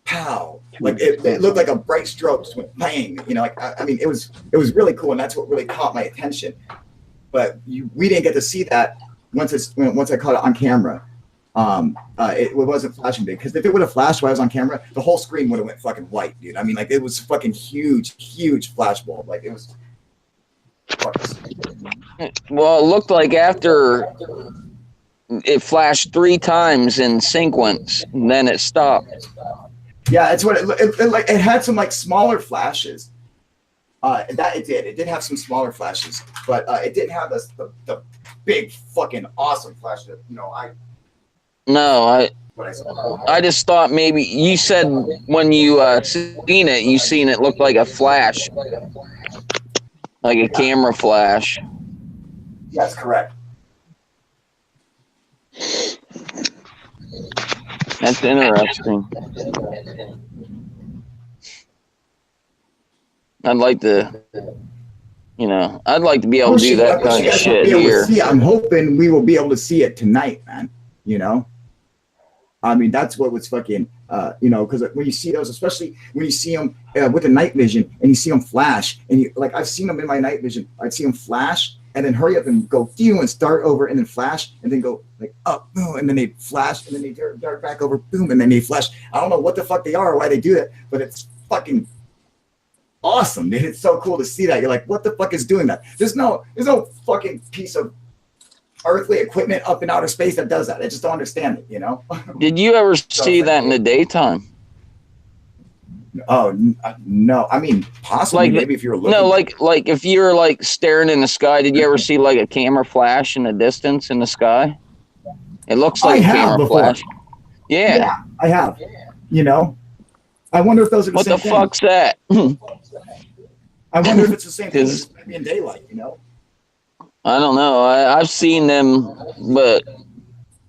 pow, like it looked like a bright stroke just went bang, you know? Like I mean, it was really cool, and that's what really caught my attention. But we didn't get to see that once I caught it on camera. It wasn't flashing big, because if it would have flashed while I was on camera, the whole screen would have went fucking white, dude. I mean, like it was fucking huge flash bulb. Like it was. Well, it looked like after it flashed 3 times in sequence, and then it stopped. Yeah, it's what it had some like smaller flashes. That it did. It did have some smaller flashes, but it didn't have the big fucking awesome flash that, you know, I just thought maybe you said when you seen it looked like a flash, like a camera flash. That's correct. That's interesting. I'd like to be able to do that kind of shit here. I'm hoping we will be able to see it tonight, man. You know, I mean, that's what was fucking, you know, because when you see those, especially when you see them with the night vision and you see them flash, and you like, I've seen them in my night vision. I'd see them flash and then hurry up and go and start over and then flash and then go like up, boom, and then they flash and then they dart back over, boom, and then they flash. I don't know what the fuck they are or why they do that, but it's fucking awesome, dude. It's so cool to see that. You're like, what the fuck is doing that? There's no fucking piece of earthly equipment up in outer space that does that. I just don't understand it, you know? Did you ever see that in the daytime? No. I mean, possibly Like maybe if you're looking. no, like if you're like staring in the sky, did you ever see like a camera flash in the distance in the sky? It looks like I a have camera before. flash. Yeah. I have. You know, I wonder if those are the What same the fuck's that? I wonder if it's the same thing. 'Cause- Just maybe in daylight. You know. I don't know. I've seen them, but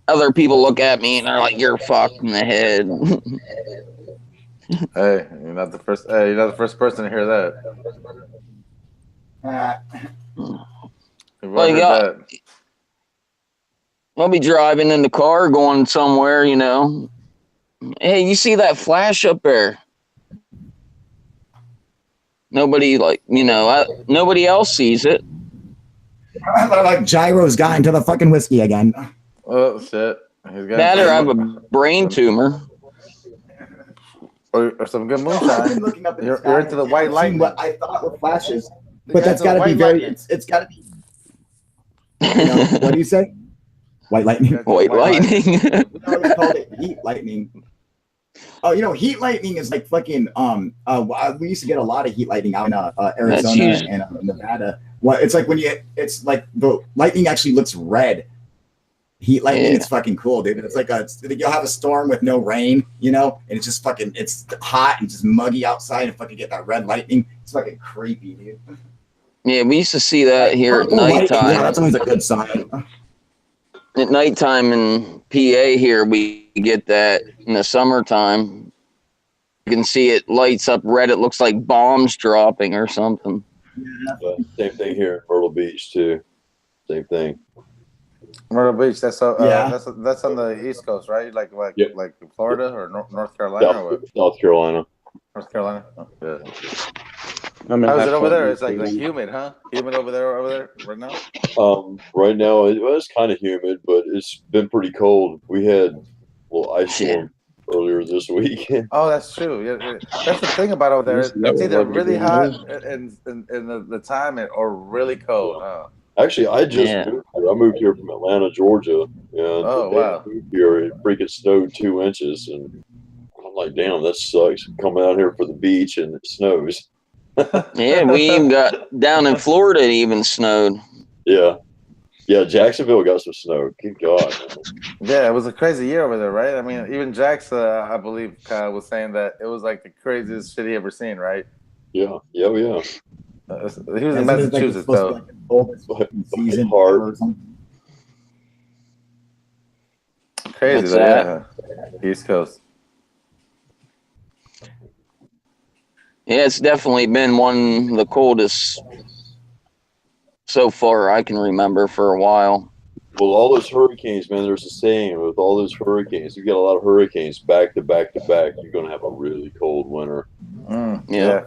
other people look at me and they're like, "You're fucked in the head." Hey, you're not the first. Hey, you're not the first person to hear that. You've Like, heard that. I'll be driving in the car going somewhere, you know. Hey, you see that flash up there? Nobody, like, you know, nobody else sees it. Like gyros got into the fucking whiskey again. Oh shit! That or I have a brain tumor. Or some good I've moonshine. been looking up in the You're sky into the and white I've seen lightning. what I thought were flashes, You're but that's into the got to be white very. lightning. It's got to be. You know, what do you say? White lightning. You're into White lightning. No, it's called it heat lightning. Oh, you know, heat lightning is like fucking. We used to get a lot of heat lightning out in Arizona and Nevada. Well, it's like when it's like the lightning actually looks red. Heat lightning, Yeah. it's fucking cool, dude. It's like you'll have a storm with no rain, you know, and it's just fucking, it's hot and just muggy outside and fucking get that red lightning. It's fucking creepy, dude. Yeah, we used to see that here at Purple lightning, nighttime. yeah, that's always a good sign. At nighttime in PA here, we get that in the summertime. You can see it lights up red. It looks like bombs dropping or something. Same thing here in Myrtle Beach too. Same thing. Myrtle Beach. That's Yeah. that's on the East Coast, right? Like Yep. like Florida or North Carolina or what? South Carolina. North Carolina. Oh, yeah. I'm in How's High it over there? Point, It's like Cleveland. humid, huh? Humid over there right now. Right now it was kind of humid, but it's been pretty cold. We had ice storm earlier this week. Oh, that's true. Yeah, that's the thing about over there. Yes, that It's was either 11 really degrees. hot in the time or really cold. Huh? Actually, I just Yeah. moved here. I moved here from Atlanta, Georgia, and Oh, the day I wow. moved here, it freaking snowed 2 inches, and I'm like, damn, that sucks. Coming out here for the beach and it snows. Yeah, we even got down in Florida, it even snowed. Yeah, Jacksonville got some snow. Good God. Yeah, it was a crazy year over there, right? I mean, even Jax, I believe, was saying that it was like the craziest shit he ever seen, right? Yeah. He was in Massachusetts, though. Season Hard. or something. Crazy, What's though, that? yeah. East Coast. Yeah, it's definitely been one of the coldest so far I can remember for a while. Well, all those hurricanes, man, there's a saying with all those hurricanes, you get a lot of hurricanes back to back to back, you're going to have a really cold winter. Yeah.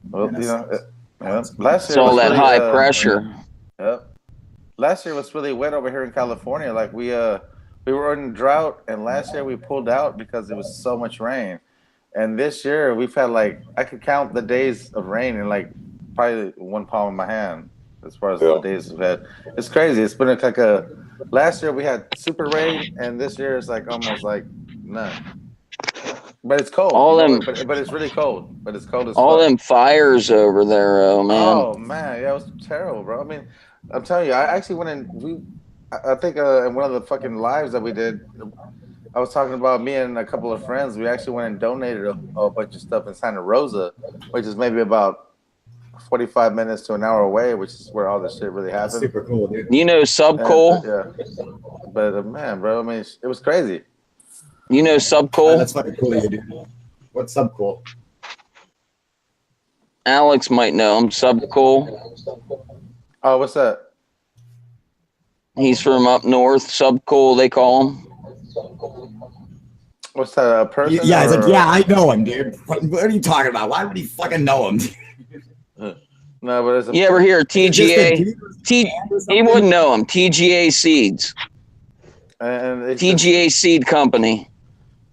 Well, Yeah, you know, that's- last It's year all was that really, high pressure. Last year was really wet over here in California. Like we were in drought, and last year we pulled out because it was so much rain. And this year we've had I could count the days of rain in probably one palm of my hand as far as the days we've had. It's crazy. It's been last year we had super rain, and this year it's almost none. But it's cold. All you know? them- but it's really cold. But it's cold as All fuck. them fires over there, oh man. Oh man, yeah, it was terrible, bro. I mean, I'm telling you, I actually went in. I think in one of the fucking lives that we did, I was talking about me and a couple of friends. We actually went and donated a bunch of stuff in Santa Rosa, which is maybe about 45 minutes to an hour away, which is where all this shit really That's happened. super cool, dude. You know Subcoal? Yeah, but man, bro, I mean, it was crazy. You know Subcoal? That's fucking cool, you dude. What's sub cool? Alex might know him. Subcoal. Oh, what's that? He's from up north. Subcoal, they call him. What's that? A person? Yeah, it's or- like, yeah, I know him, dude. What are you talking about? Why would he fucking know him? No, but it's a, You ever hear of Just a TGA? dude or something? He wouldn't know him. TGA Seeds. and it's just- TGA Seed Company.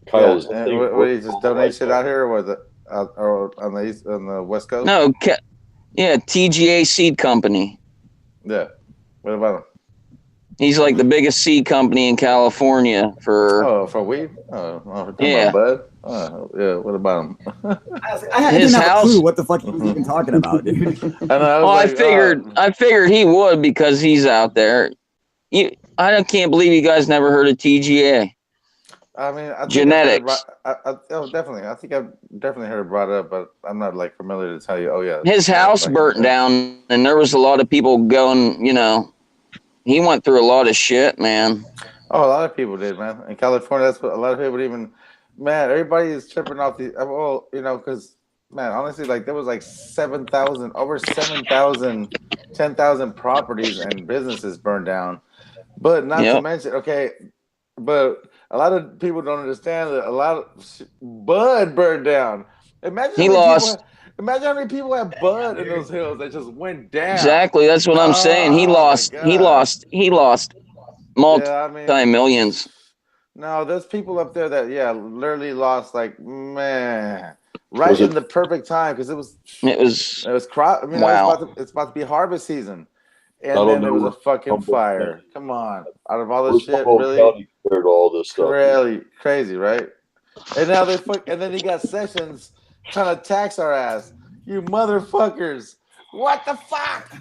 Kyle, is and what do you just donate shit out here, or was it or on the West Coast? No, TGA Seed Company. Yeah. What about He's like the biggest seed company in California for. Oh, for weed? Oh, we're talking Yeah. about bud? Oh, yeah. What about him? I His didn't have a house- clue what the fuck he was even talking about, dude. I know. I figured he would because he's out there. I can't believe you guys never heard of TGA. I mean, I think Genetics. oh, definitely. I think I've definitely heard it brought up, but I'm not like familiar to tell you. Oh yeah. His house like, burnt down, and there was a lot of people going. He went through a lot of shit, man. Oh, a lot of people did, man. In California, that's what a lot of people even. Man, everybody is tripping off the. Well, because man, honestly, like there was like 7,000, over 7,000, 10,000 properties and businesses burned down. But not to mention, okay, but a lot of people don't understand that a lot of bud burned down. Imagine how many people had bud in those hills that just went down. Exactly, that's what I'm saying. He lost multi-millions. No, there's people up there that literally lost like man, right in the perfect time because it was crop. I mean, wow. it's about to be harvest season. And then there was a fucking fire. Come on. Out of all this shit, really? Compared to all this stuff. Really crazy, right? And now and then he got Sessions trying to tax our ass. You motherfuckers. What the fuck?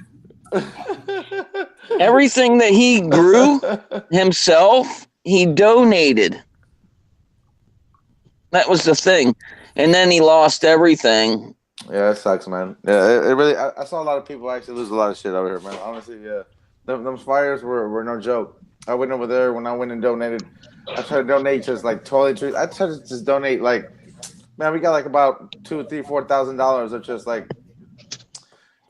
Everything that he grew himself, he donated. That was the thing. And then he lost everything. Yeah, it sucks, man. Yeah, it really. I saw a lot of people actually lose a lot of shit over here, man. Honestly, yeah, them fires were no joke. I went over there when I went and donated. I tried to donate just like toiletries. I tried to just donate like, man, we got like about $2,000, $3,000, $4,000 of just like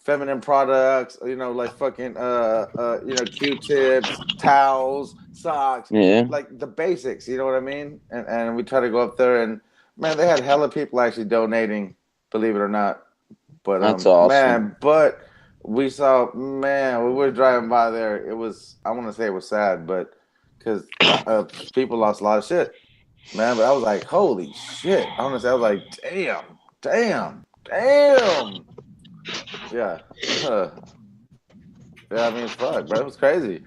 feminine products. Like fucking Q-tips, towels, socks. Yeah, like the basics. You know what I mean? And we tried to go up there and man, they had hella people actually donating. Believe it or not, but that's awesome, man. But we saw, man, we were driving by there. It was, I want to say it was sad, but because people lost a lot of shit, man. But I was like, holy shit! Honestly, I was like, damn. Yeah, I mean, fuck, bro, it was crazy.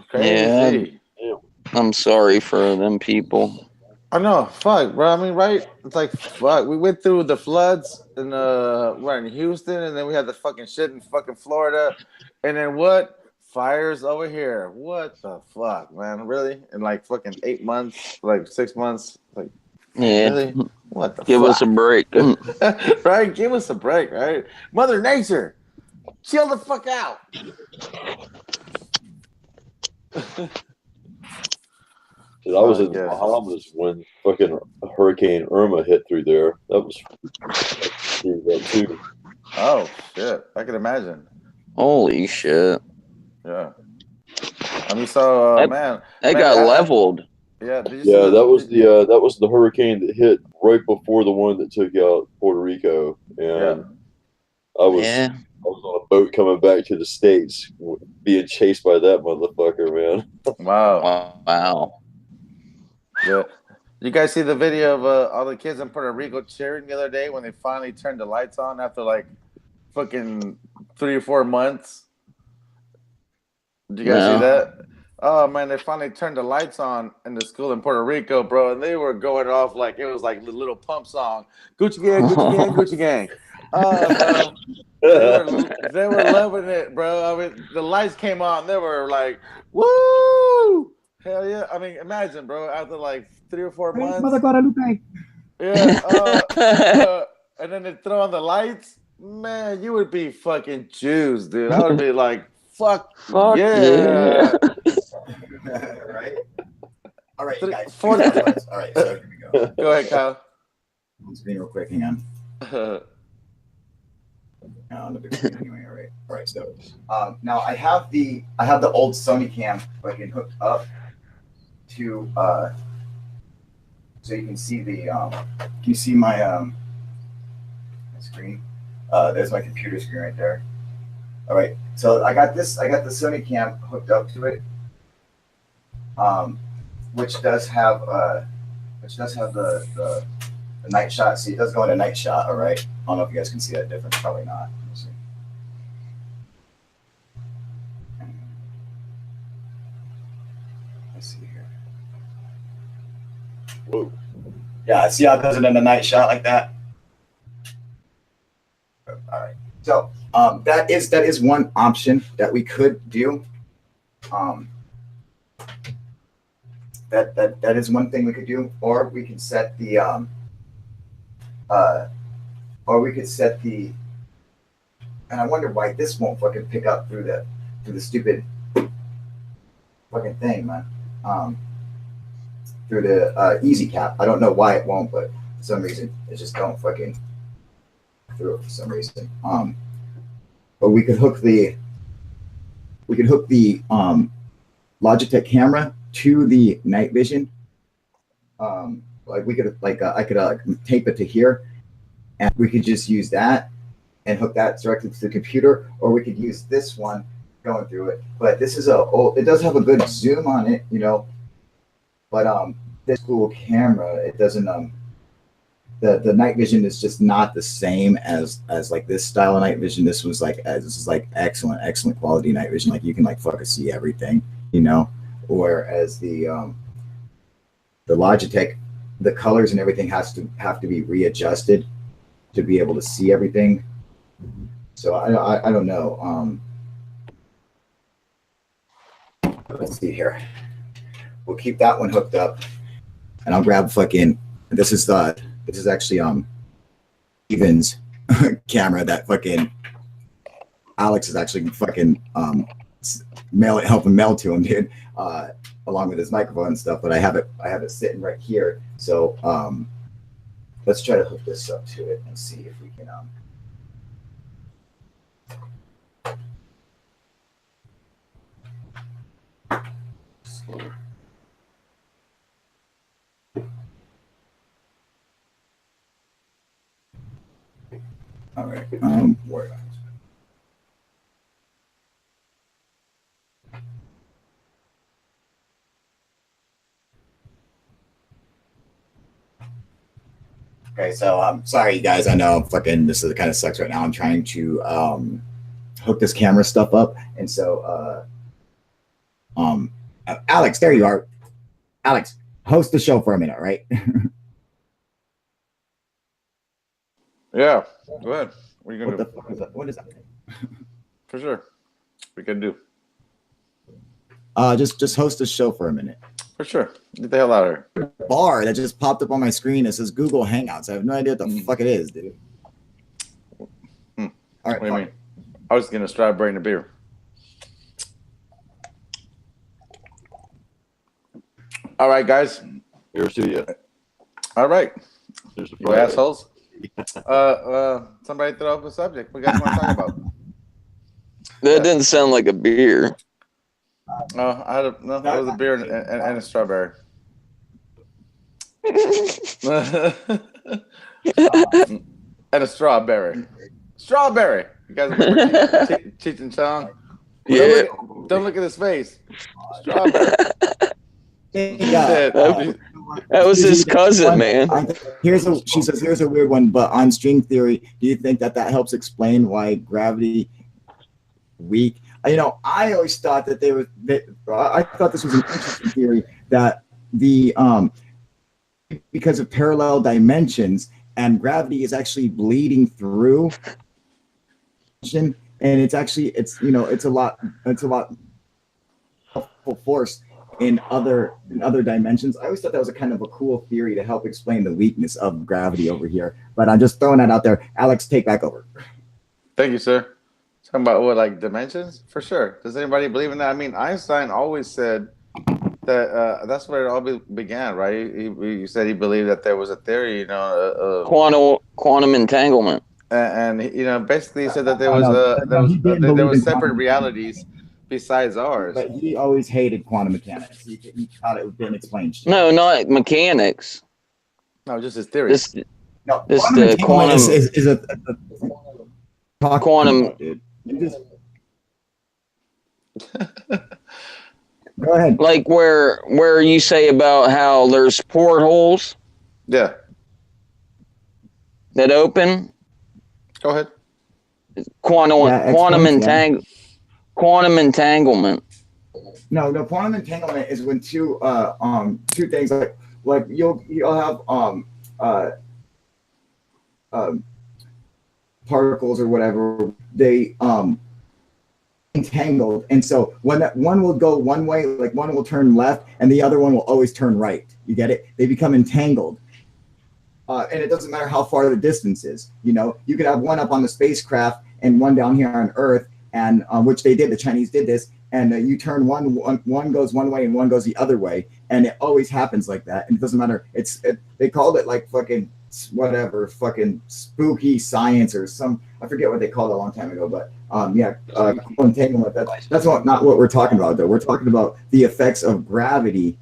Crazy. Yeah, I'm sorry for them people. I know, fuck, bro. I mean, right? It's like, fuck. We went through the floods in we're in Houston, and then we had the fucking shit in fucking Florida, and then what? Fires over here. What the fuck, man? Really? In like fucking 8 months, like 6 months, like really? What the? Give us a break, right? Give us a break, right? Mother Nature, chill the fuck out. I was in the Bahamas when fucking Hurricane Irma hit through there. That was too. Oh shit! I can imagine. Holy shit! Yeah. I mean, so man, that got leveled. Yeah. That was the hurricane that hit right before the one that took out Puerto Rico, and I was on a boat coming back to the States, being chased by that motherfucker, man. Wow. Yeah. You guys see the video of all the kids in Puerto Rico cheering the other day when they finally turned the lights on after like fucking 3 or 4 months? Did you guys see that? Oh man, they finally turned the lights on in the school in Puerto Rico, bro, and they were going off like it was like the little pump song, Gucci gang, Gucci gang, Gucci gang. Oh, bro. They were loving it, bro. I mean, the lights came on, they were like, woo! Hell yeah! I mean, imagine, bro. After like 3 or 4 months, Mother Guadalupe. Yeah, and then they throw on the lights. Man, you would be fucking Jews, dude. I would be like, fuck yeah. Right. All right, guys. 40. All right, so here we go. Go ahead, Kyle. I'm screen real quick. Hang on. Anyway, all right. So now I have the old Sony cam fucking hooked up to so you can see the can you see my screen? There's my computer screen right there. All right, so I got the Sony cam hooked up to it, which does have the night shot. See, it does go into night shot. All right, I don't know if you guys can see that difference. Probably not. Let's see. Whoa. Yeah, see how it does it in a night shot like that? All right. So that is one option that we could do. That is one thing we could do, or we could set the and I wonder why this won't fucking pick up through the stupid fucking thing, man. Through the easy cap. I don't know why it won't, but for some reason it just don't fucking through it for some reason. But we could hook the Logitech camera to the night vision. Like we could I could tape it to here, and we could just use that and hook that directly to the computer, or we could use this one going through it. But this is it does have a good zoom on it, you know. But this cool camera, it doesn't the night vision is just not the same as like this style of night vision. This is like excellent quality night vision. Like you can like fucking see everything, you know. Whereas the Logitech, the colors and everything have to be readjusted to be able to see everything. So I don't know. Let's see here. We'll keep that one hooked up, and I'll grab fucking. This is actually Evan's camera that fucking Alex is actually fucking helping mail to him, dude. Along with his microphone and stuff. But I have it sitting right here. So let's try to hook this up to it and see if we can. All right. Where? Okay, so I'm sorry, you guys. I know fucking this is kind of sucks right now. I'm trying to hook this camera stuff up, and so Alex, there you are. Alex, host the show for a minute, right? Yeah, go ahead. What are you gonna do? The fuck is that? What is that? For sure, we can do. Just host the show for a minute. For sure. Get the hell out of here. Bar that just popped up on my screen. It says Google Hangouts. I have no idea what the fuck it is, dude. All right. What do you mean? I was getting a strawberry and a beer. All right, guys. Here's to you. All right. There's the You assholes. Somebody throw up a subject. What you guys want to talk about? That didn't sound like a beer. No, it was a beer and a strawberry. And a strawberry. Strawberry. You guys remember Cheech and Chong? Yeah. Don't look at his face. Strawberry. That was his cousin, man. She says, here's a weird one, but on string theory, do you think that helps explain why gravity weak? You know, I always thought that I thought this was an interesting theory that because of parallel dimensions and gravity is actually bleeding through, and it's a lot helpful force in other dimensions. I always thought that was a kind of a cool theory to help explain the weakness of gravity over here. But I'm just throwing that out there. Alex, take back over. Thank you, sir. Talking about what, like dimensions? For sure. Does anybody believe in that? I mean, Einstein always said that that's where it all began, right? He said he believed that there was a theory, you know, quantum entanglement, and you know, basically he said that there was separate realities besides ours. But he always hated quantum mechanics. He thought it had been explained. No, not mechanics. No, just his theory. The quantum is a quantum. About, dude. Go ahead. Like where you say about how there's portholes. Yeah. That open. Go ahead. Quantum entanglement. No, quantum entanglement is when two things, like like you'll have uh, um, particles or whatever. They entangled, and so when that one will go one way, like one will turn left, and the other one will always turn right. You get it? They become entangled. And it doesn't matter how far the distance is. You know, you could have one up on the spacecraft and one down here on Earth, and which they did. The Chinese did this, and you turn one goes one way and one goes the other way, and it always happens like that. And it doesn't matter. They called it like fucking whatever, fucking spooky science or some. I forget what they called it a long time ago, but entanglement. That's not what we're talking about though. We're talking about the effects of gravity.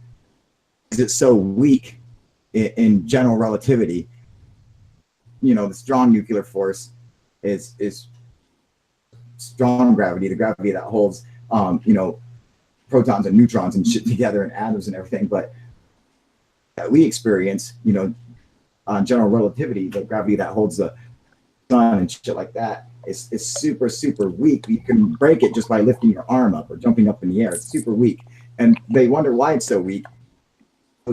Is it so weak? In general relativity, you know, the strong nuclear force is strong gravity, the gravity that holds, you know, protons and neutrons and shit together and atoms and everything. But that we experience, you know, on general relativity, the gravity that holds the sun and shit like that is super, super weak. You can break it just by lifting your arm up or jumping up in the air. It's super weak. And they wonder why it's so weak.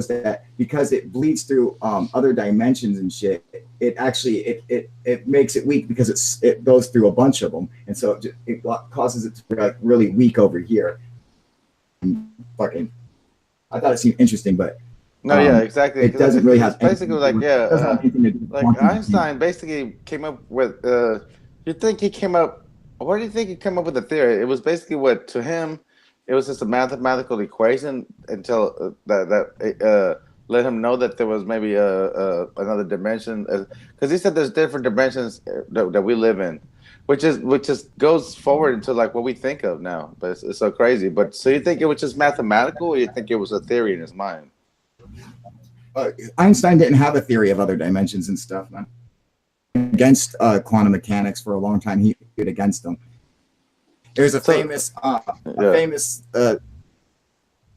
That because it bleeds through other dimensions and shit, it actually it makes it weak because it goes through a bunch of them, and so it causes it to be like really weak over here. Fucking, I thought it seemed interesting, but no, yeah, exactly. It doesn't really have basically like like Einstein basically came up with. You think he came up? Where do you think he came up with the theory? It was basically what to him. It was just a mathematical equation until that let him know that there was maybe another dimension, because he said there's different dimensions that we live in, which goes forward into like what we think of now. But it's so crazy. But so you think it was just mathematical, or you think it was a theory in his mind? Einstein didn't have a theory of other dimensions and stuff, man. Against quantum mechanics for a long time, he did against them. There's a famous,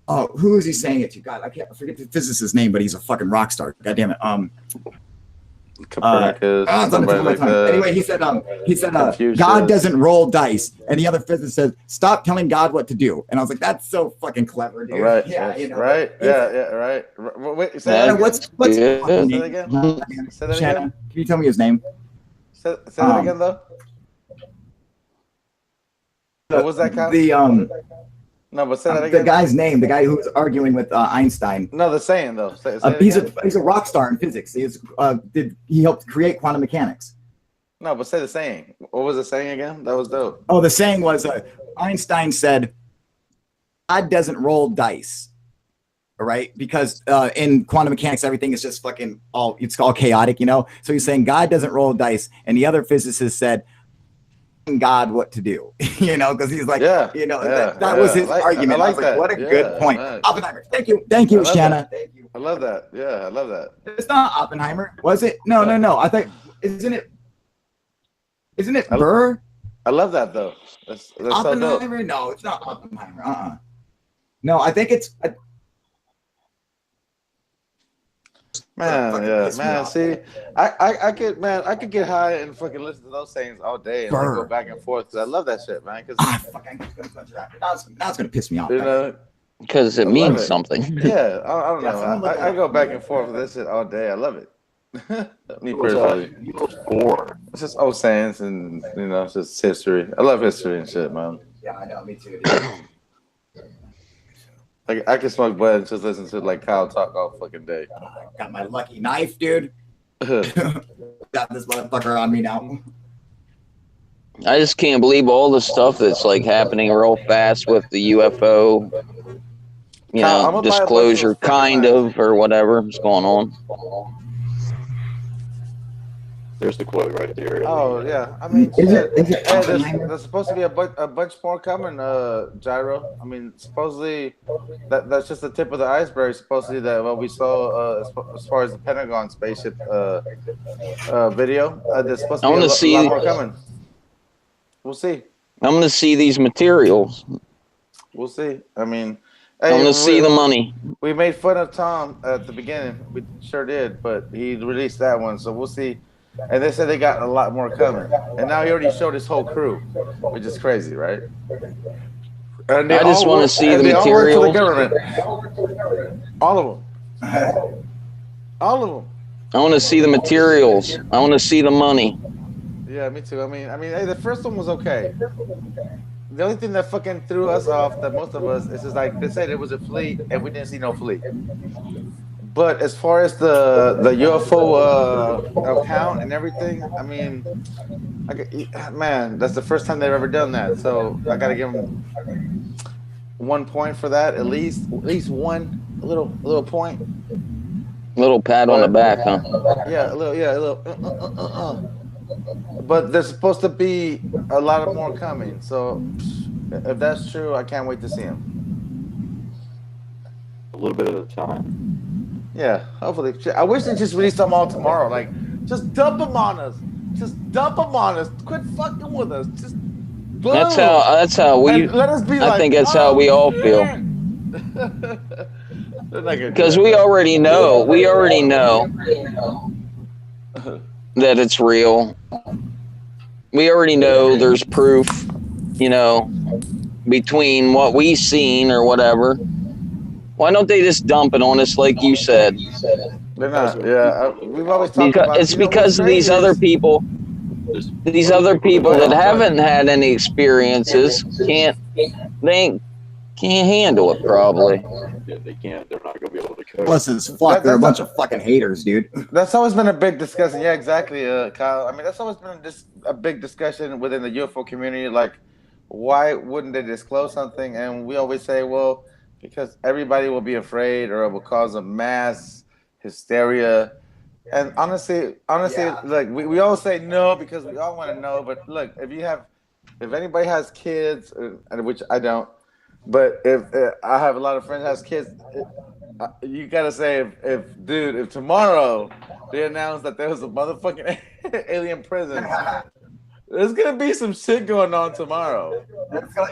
who is he saying it to? God, I forget the physicist's name, but he's a fucking rock star. God damn it. Copernicus. Anyway, he said, God doesn't roll dice. And the other physicist said, stop telling God what to do. And I was like, that's so fucking clever, dude. Right. Yeah, you know. Right. Yeah. Right. Wait, say that again. What's say that again? Say that Shanna, again. can you tell me his name? Say that again, though. What was that, Kyle? No, but say that again. The guy's name, the guy who was arguing with Einstein. No, the saying though. Say he's a rock star in physics. He helped create quantum mechanics. No, but say the saying. What was the saying again? That was dope. Oh, the saying was Einstein said, "God doesn't roll dice." All right, because in quantum mechanics, everything is just fucking it's all chaotic, you know. So he's saying God doesn't roll dice, and the other physicist said, God what to do, you know, because he's like, that was his argument. I was like, what a good point. Man. Oppenheimer. Thank you, Shanna. Thank you. I love that. Yeah, I love that. It's not Oppenheimer, was it? No. I think isn't it Burr? I love that though. That's Oppenheimer. So dope. No, it's not Oppenheimer. No, I think it's. Man. See, I could get high and fucking listen to those sayings all day and like, go back and forth because I love that shit, man. Now it's gonna piss me off. You know, because it means something. Yeah, I don't know. I go back and forth with this shit all day. I love it. Me personally, it's just old sayings and it's just history. I love history and shit, man. Yeah, I know. Me too. Like I can smoke bud and just listen to like Kyle talk all fucking day. Got my lucky knife, dude. Got this motherfucker on me now. I just can't believe all the stuff that's like happening real fast with the UFO, disclosure, kind of, or whatever is going on. There's the quote right there. Oh yeah, I mean, there's supposed to be a bunch more coming, Gyro. I mean, supposedly that's just the tip of the iceberg. Supposedly that what we saw as far as the Pentagon spaceship video. There's supposed to be a lot more coming. We'll see. I'm gonna see these materials. We'll see. I mean, I'm gonna see the money. We made fun of Tom at the beginning. We sure did, but he released that one, so we'll see. And they said they got a lot more coming. And now he already showed his whole crew, which is crazy, right? And I just want to see the materials. The government. All of them. All of them. I want to see the materials. I want to see the money. Yeah, me too. I mean, hey, the first one was okay. The only thing that fucking threw us off, that most of us, is just like they said it was a fleet, and we didn't see no fleet. But as far as the UFO account and everything, I mean, man, that's the first time they've ever done that. So I gotta give them 1 point for that, at least one little point. Little pat on the back, huh? Yeah, a little. But there's supposed to be a lot of more coming. So if that's true, I can't wait to see them. A little bit at a time. Yeah, hopefully. I wish they just released them all tomorrow. Like, just dump them on us. Just dump them on us. Quit fucking with us. Just boom. That's how we. And let us be I think that's how we all feel. Because we already know. We already know that it's real. We already know there's proof, you know, between what we've seen or whatever. Why don't they just dump it on us like you said? They're not. Yeah, we've always talked about it's because of these other people. These other people that haven't had any experiences can't handle it probably. Yeah, they can't. They're not going to be able to cope. Plus, it's fuck. They're a bunch of fucking haters, dude. That's always been a big discussion. Yeah, exactly, Kyle. I mean, that's always been a big discussion within the UFO community. Like, why wouldn't they disclose something? And we always say, well, because everybody will be afraid, or it will cause a mass hysteria. And honestly, Yeah. like we all say no because we all want to know. But look, if anybody has kids, which I don't. But if I have a lot of friends that has kids, you gotta say if tomorrow they announce that there was a motherfucking alien prison, there's gonna be some shit going on tomorrow.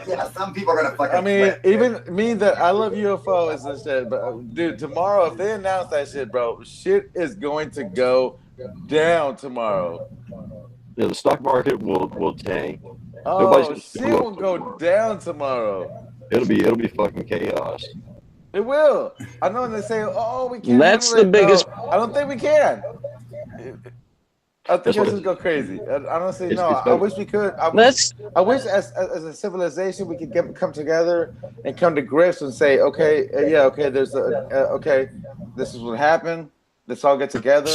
Yeah, some people are gonna fucking. I mean, flip. even me that I love UFOs and shit, but dude, tomorrow if they announce that shit, bro, shit is going to go down tomorrow. Yeah, the stock market will tank. Oh, shit will go down tomorrow. It'll be fucking chaos. It will. I know they say, "Oh, we can't." That's the biggest. No, I don't think we can. I think it'll just go crazy. I don't say no. I wish we could. I wish as a civilization we could come together and come to grips and say, okay, there's okay, this is what happened. Let's all get together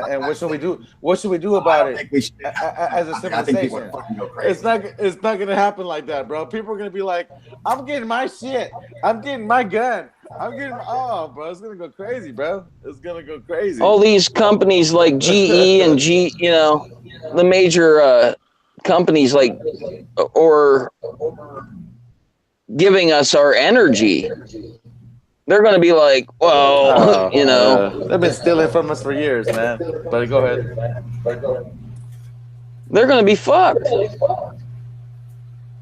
and what should we do? What should we do about it as a civilization? It's not gonna happen like that, bro. People are gonna be like, I'm getting my shit. I'm getting my gun. Bro, it's gonna go crazy, bro. It's gonna go crazy. All these companies like GE and the major companies like, or giving us our energy. They're going to be like, well, they've been stealing from us for years, man. But go ahead. They're going to be fucked.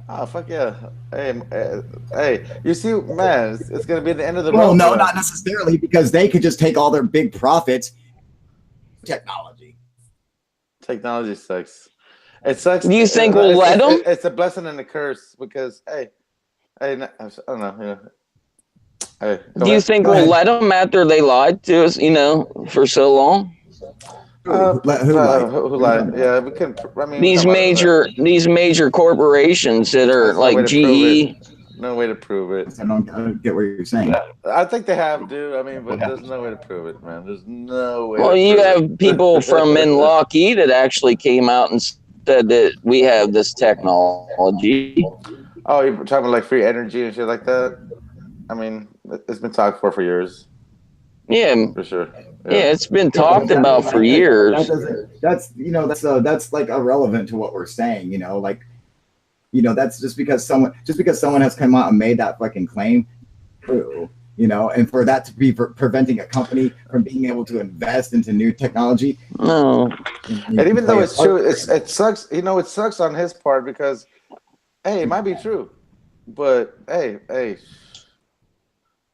Oh, fuck yeah. Hey, you see, man, it's going to be the end of the road. Well, no, not necessarily, because they could just take all their big profits. Technology sucks. It sucks. Do you think we'll let them? It's a blessing and a curse because, hey, I don't know, Do you think we'll let them after they lied to us, for so long? Who lied? Yeah, we can. I mean, these major corporations that are like GE. No way to prove it. I don't get what you're saying. I think they have, dude. I mean, but there's no way to prove it, man. There's no way. Well, you have people from in Lockheed that actually came out and said that we have this technology. Oh, you're talking about like free energy and shit like that? I mean, it's been talked for years. Yeah, for sure. Yeah, it's been talked about for years. That's like irrelevant to what we're saying. That's just because someone has come out and made that fucking claim. True. And for that to be preventing a company from being able to invest into new technology. No. And even though it's true, it sucks. It sucks on his part because, hey, it might be true, but hey.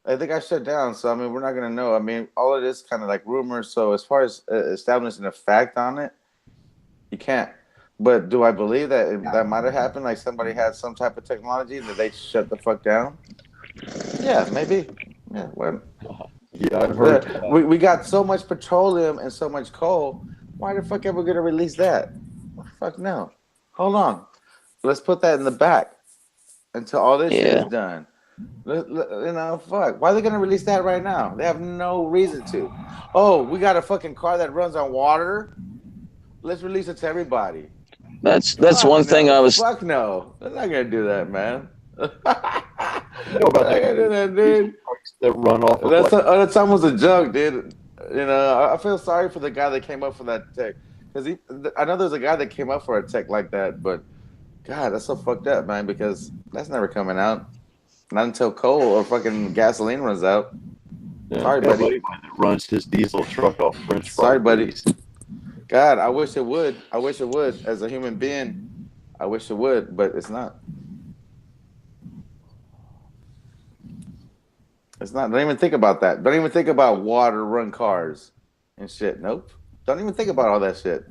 I think I shut down, so I mean, we're not gonna know. I mean, all of this kind of like rumors. So as far as establishing a fact on it, you can't. But do I believe that that might have happened? Like somebody had some type of technology that they shut the fuck down? Yeah, maybe. Yeah, well, Yeah, I've heard that. We got so much petroleum and so much coal. Why the fuck are we gonna release that? Fuck no. Hold on. Let's put that in the back until all this shit is done. You know, fuck. Why are they gonna release that right now? They have no reason to. Oh, we got a fucking car that runs on water. Let's release it to everybody. That's one thing I was. Fuck no. They're not gonna do that, man. You know about that, dude. That run off of That's almost a joke, dude. You know, I feel sorry for the guy that came up for that tech, because I know there's a guy that came up for a tech like that, but God, that's so fucked up, man. Because that's never coming out, not until coal or fucking gasoline runs out. Yeah, sorry, buddy. That runs his diesel truck off French. Sorry, buddy. God, I wish it would. I wish it would. As a human being, I wish it would, but it's not. It's not. Don't even think about that. Don't even think about water run cars and shit. Nope. Don't even think about all that shit.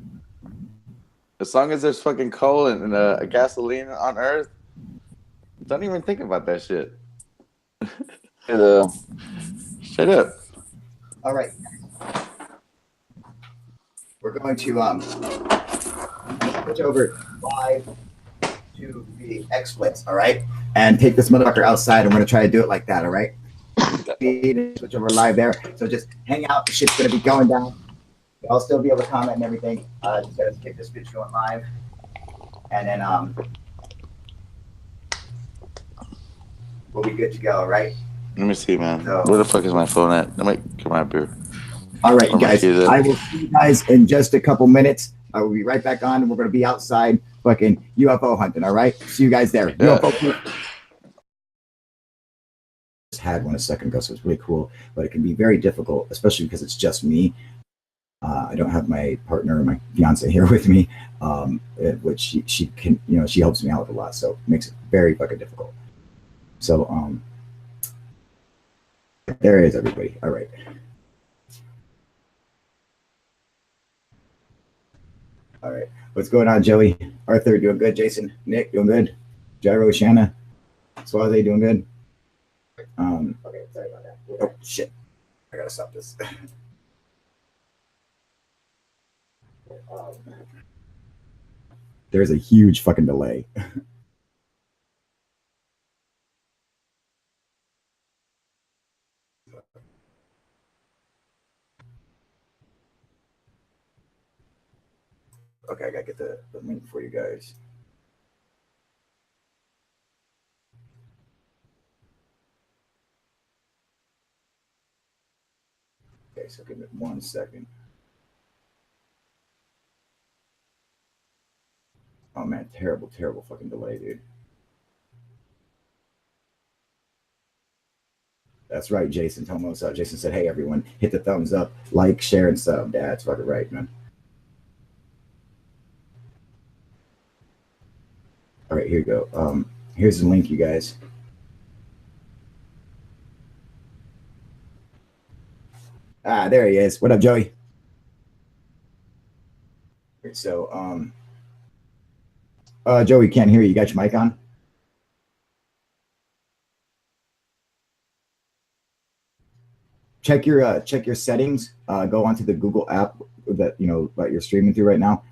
As long as there's fucking coal and gasoline on Earth, don't even think about that shit. Straight up. All right. We're going to switch over 5 to the X-splits, all right? And take this motherfucker outside, and we're going to try to do it like that, all right? Switch over live there. So just hang out. The shit's going to be going down. I'll still be able to comment and everything. Just got to keep this bitch going live. And then we'll be good to go, all right? Let me see, man. So, where the fuck is my phone at? Let me come up here. All right, guys. I will see you guys in just a couple minutes. I will be right back on, and we're going to be outside fucking UFO hunting, all right? See you guys there. Yeah. UFO just had one a second ago, so it's really cool, but it can be very difficult, especially because it's just me. I don't have my partner or my fiance here with me, which she can, you know, she helps me out with a lot, so it makes it very fucking difficult. So, there is everybody. All right. All right. What's going on, Joey? Arthur, doing good? Jason, Nick, doing good? Gyro, Shanna, Swaze, doing good? Okay, sorry about that. Oh, shit. I gotta stop this. There's a huge fucking delay. Okay, I gotta get the link for you guys. Okay, so give me 1 second. Oh man, terrible, terrible fucking delay, dude. That's right, Jason. Tell me what's up. Jason said, hey, everyone, hit the thumbs up, like, share, and sub. That's fucking right, man. All right, here you go. Here's the link, you guys. Ah, there he is. What up, Joey? So, Joey, can't hear you. You got your mic on? Check your settings. Go onto the Google app that that you're streaming through right now.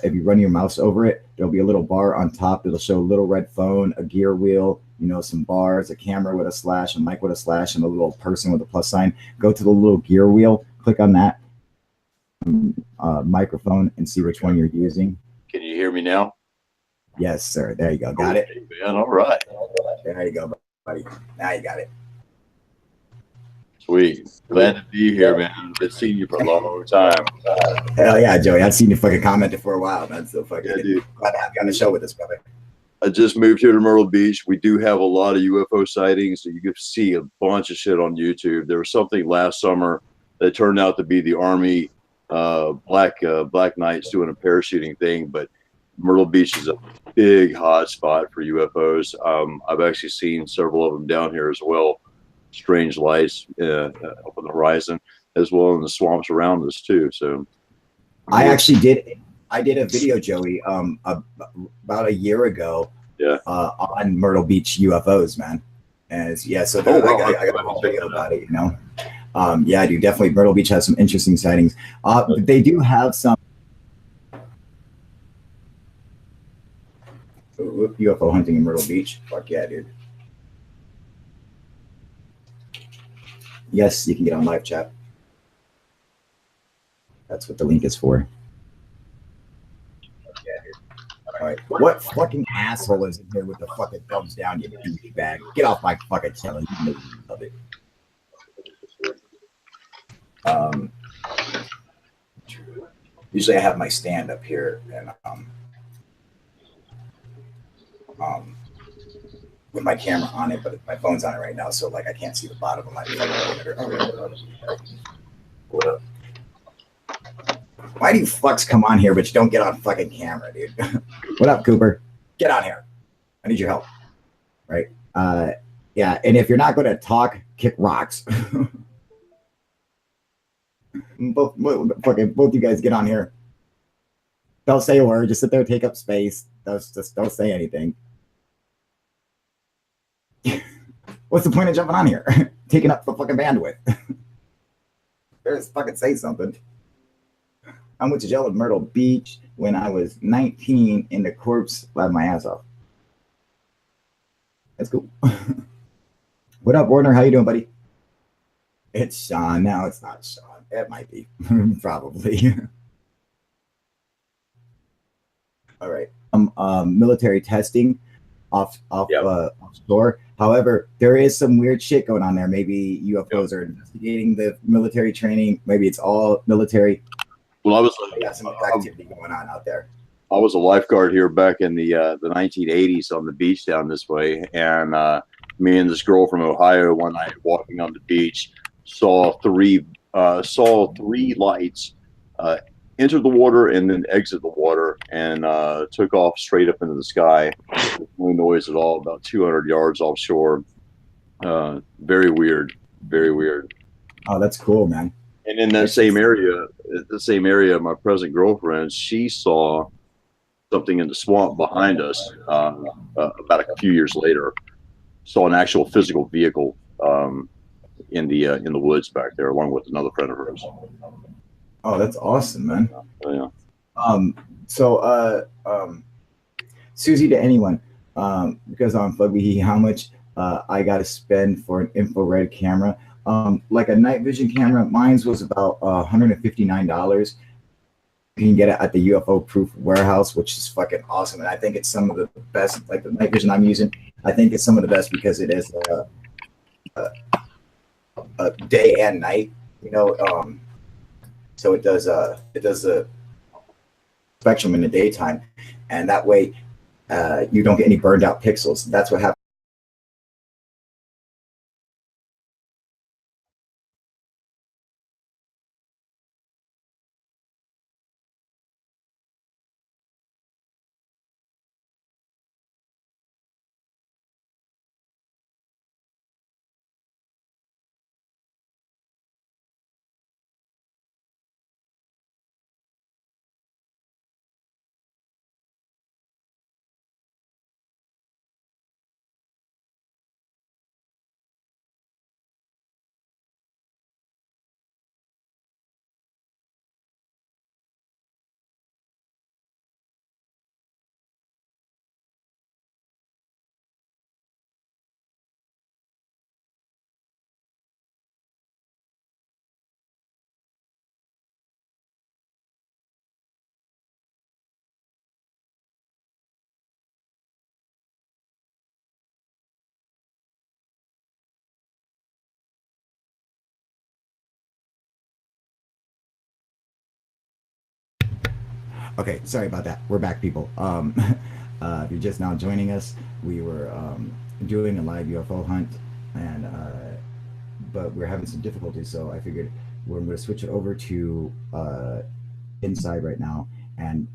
If you run your mouse over it, there'll be a little bar on top. It'll show a little red phone, a gear wheel, some bars, a camera with a slash, a mic with a slash, and a little person with a plus sign. Go to the little gear wheel, click on that microphone, and see which one you're using. Can you hear me now? Yes, sir. There you go. Got it? Man, all right. There you go, buddy. Now you got it. Sweet. Glad to be here, man. Been seeing you for a long time. Hell yeah, Joey. I've seen you fucking commented for a while, man. So fucking dude. Glad to have you on the show with us, brother. I just moved here to Myrtle Beach. We do have a lot of UFO sightings, so you can see a bunch of shit on YouTube. There was something last summer that turned out to be the Army Black Knights doing a parachuting thing, but Myrtle Beach is a big hot spot for UFOs. I've actually seen several of them down here as well. Strange lights up on the horizon, as well in the swamps around us too. So, I did a video, Joey, about a year ago. Yeah. On Myrtle Beach UFOs, man. And yeah, so I got a whole video about it. Yeah, dude, definitely Myrtle Beach has some interesting sightings. They do have some UFO hunting in Myrtle Beach. Fuck yeah, dude. Yes, you can get on live chat. That's what the link is for. All right. What fucking asshole is in here with the fucking thumbs down, you douchebag? Get off my fucking channel. You know you love it. Usually I have my stand up here and with my camera on it, but my phone's on it right now, so like I can't see the bottom of my monitor. What up? Why do you fucks come on here but you don't get on fucking camera, dude? What up, Cooper? Get on here. I need your help. Right? Yeah, and if you're not going to talk, kick rocks. both you guys get on here. Don't say a word. Just sit there, take up space. Just don't say anything. What's the point of jumping on here? Taking up the fucking bandwidth. Just fucking say something. I went to jail at Myrtle Beach when I was 19 in the corpse, laughed my ass off. That's cool. What up, Warner? How you doing, buddy? It's Sean. No, it's not Sean. It might be. Probably. All right. Military testing off store. However, there is some weird shit going on there. Maybe UFOs are investigating the military training. Maybe it's all military. Well, I was some activity going on out there. I was a lifeguard here back in the 1980s on the beach down this way, and me and this girl from Ohio one night walking on the beach saw three lights enter the water and then exit the water and took off straight up into the sky. No noise at all. About 200 yards offshore. Very weird. Very weird. Oh, that's cool, man. And in that same area, my present girlfriend, she saw something in the swamp behind us about a few years later. Saw an actual physical vehicle in the woods back there, along with another friend of hers. Oh, that's awesome, man. Yeah. Susie, to anyone, because on Fugby, how much I got to spend for an infrared camera. Like a night vision camera, mine's was about $159. You can get it at the UFO Proof warehouse, which is fucking awesome. And I think it's some of the best, like the night vision I'm using. I think it's some of the best because it is a day and night, you know. So it does the spectrum in the daytime, and that way you don't get any burned out pixels. That's what happens. Okay, sorry about that. We're back, people. If you're just now joining us, we were doing a live UFO hunt, and but we're having some difficulties, so I figured we're going to switch it over to inside right now and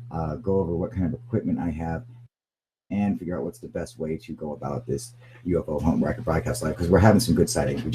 go over what kind of equipment I have and figure out what's the best way to go about this UFO hunt where I can broadcast live, because we're having some good sightings. We just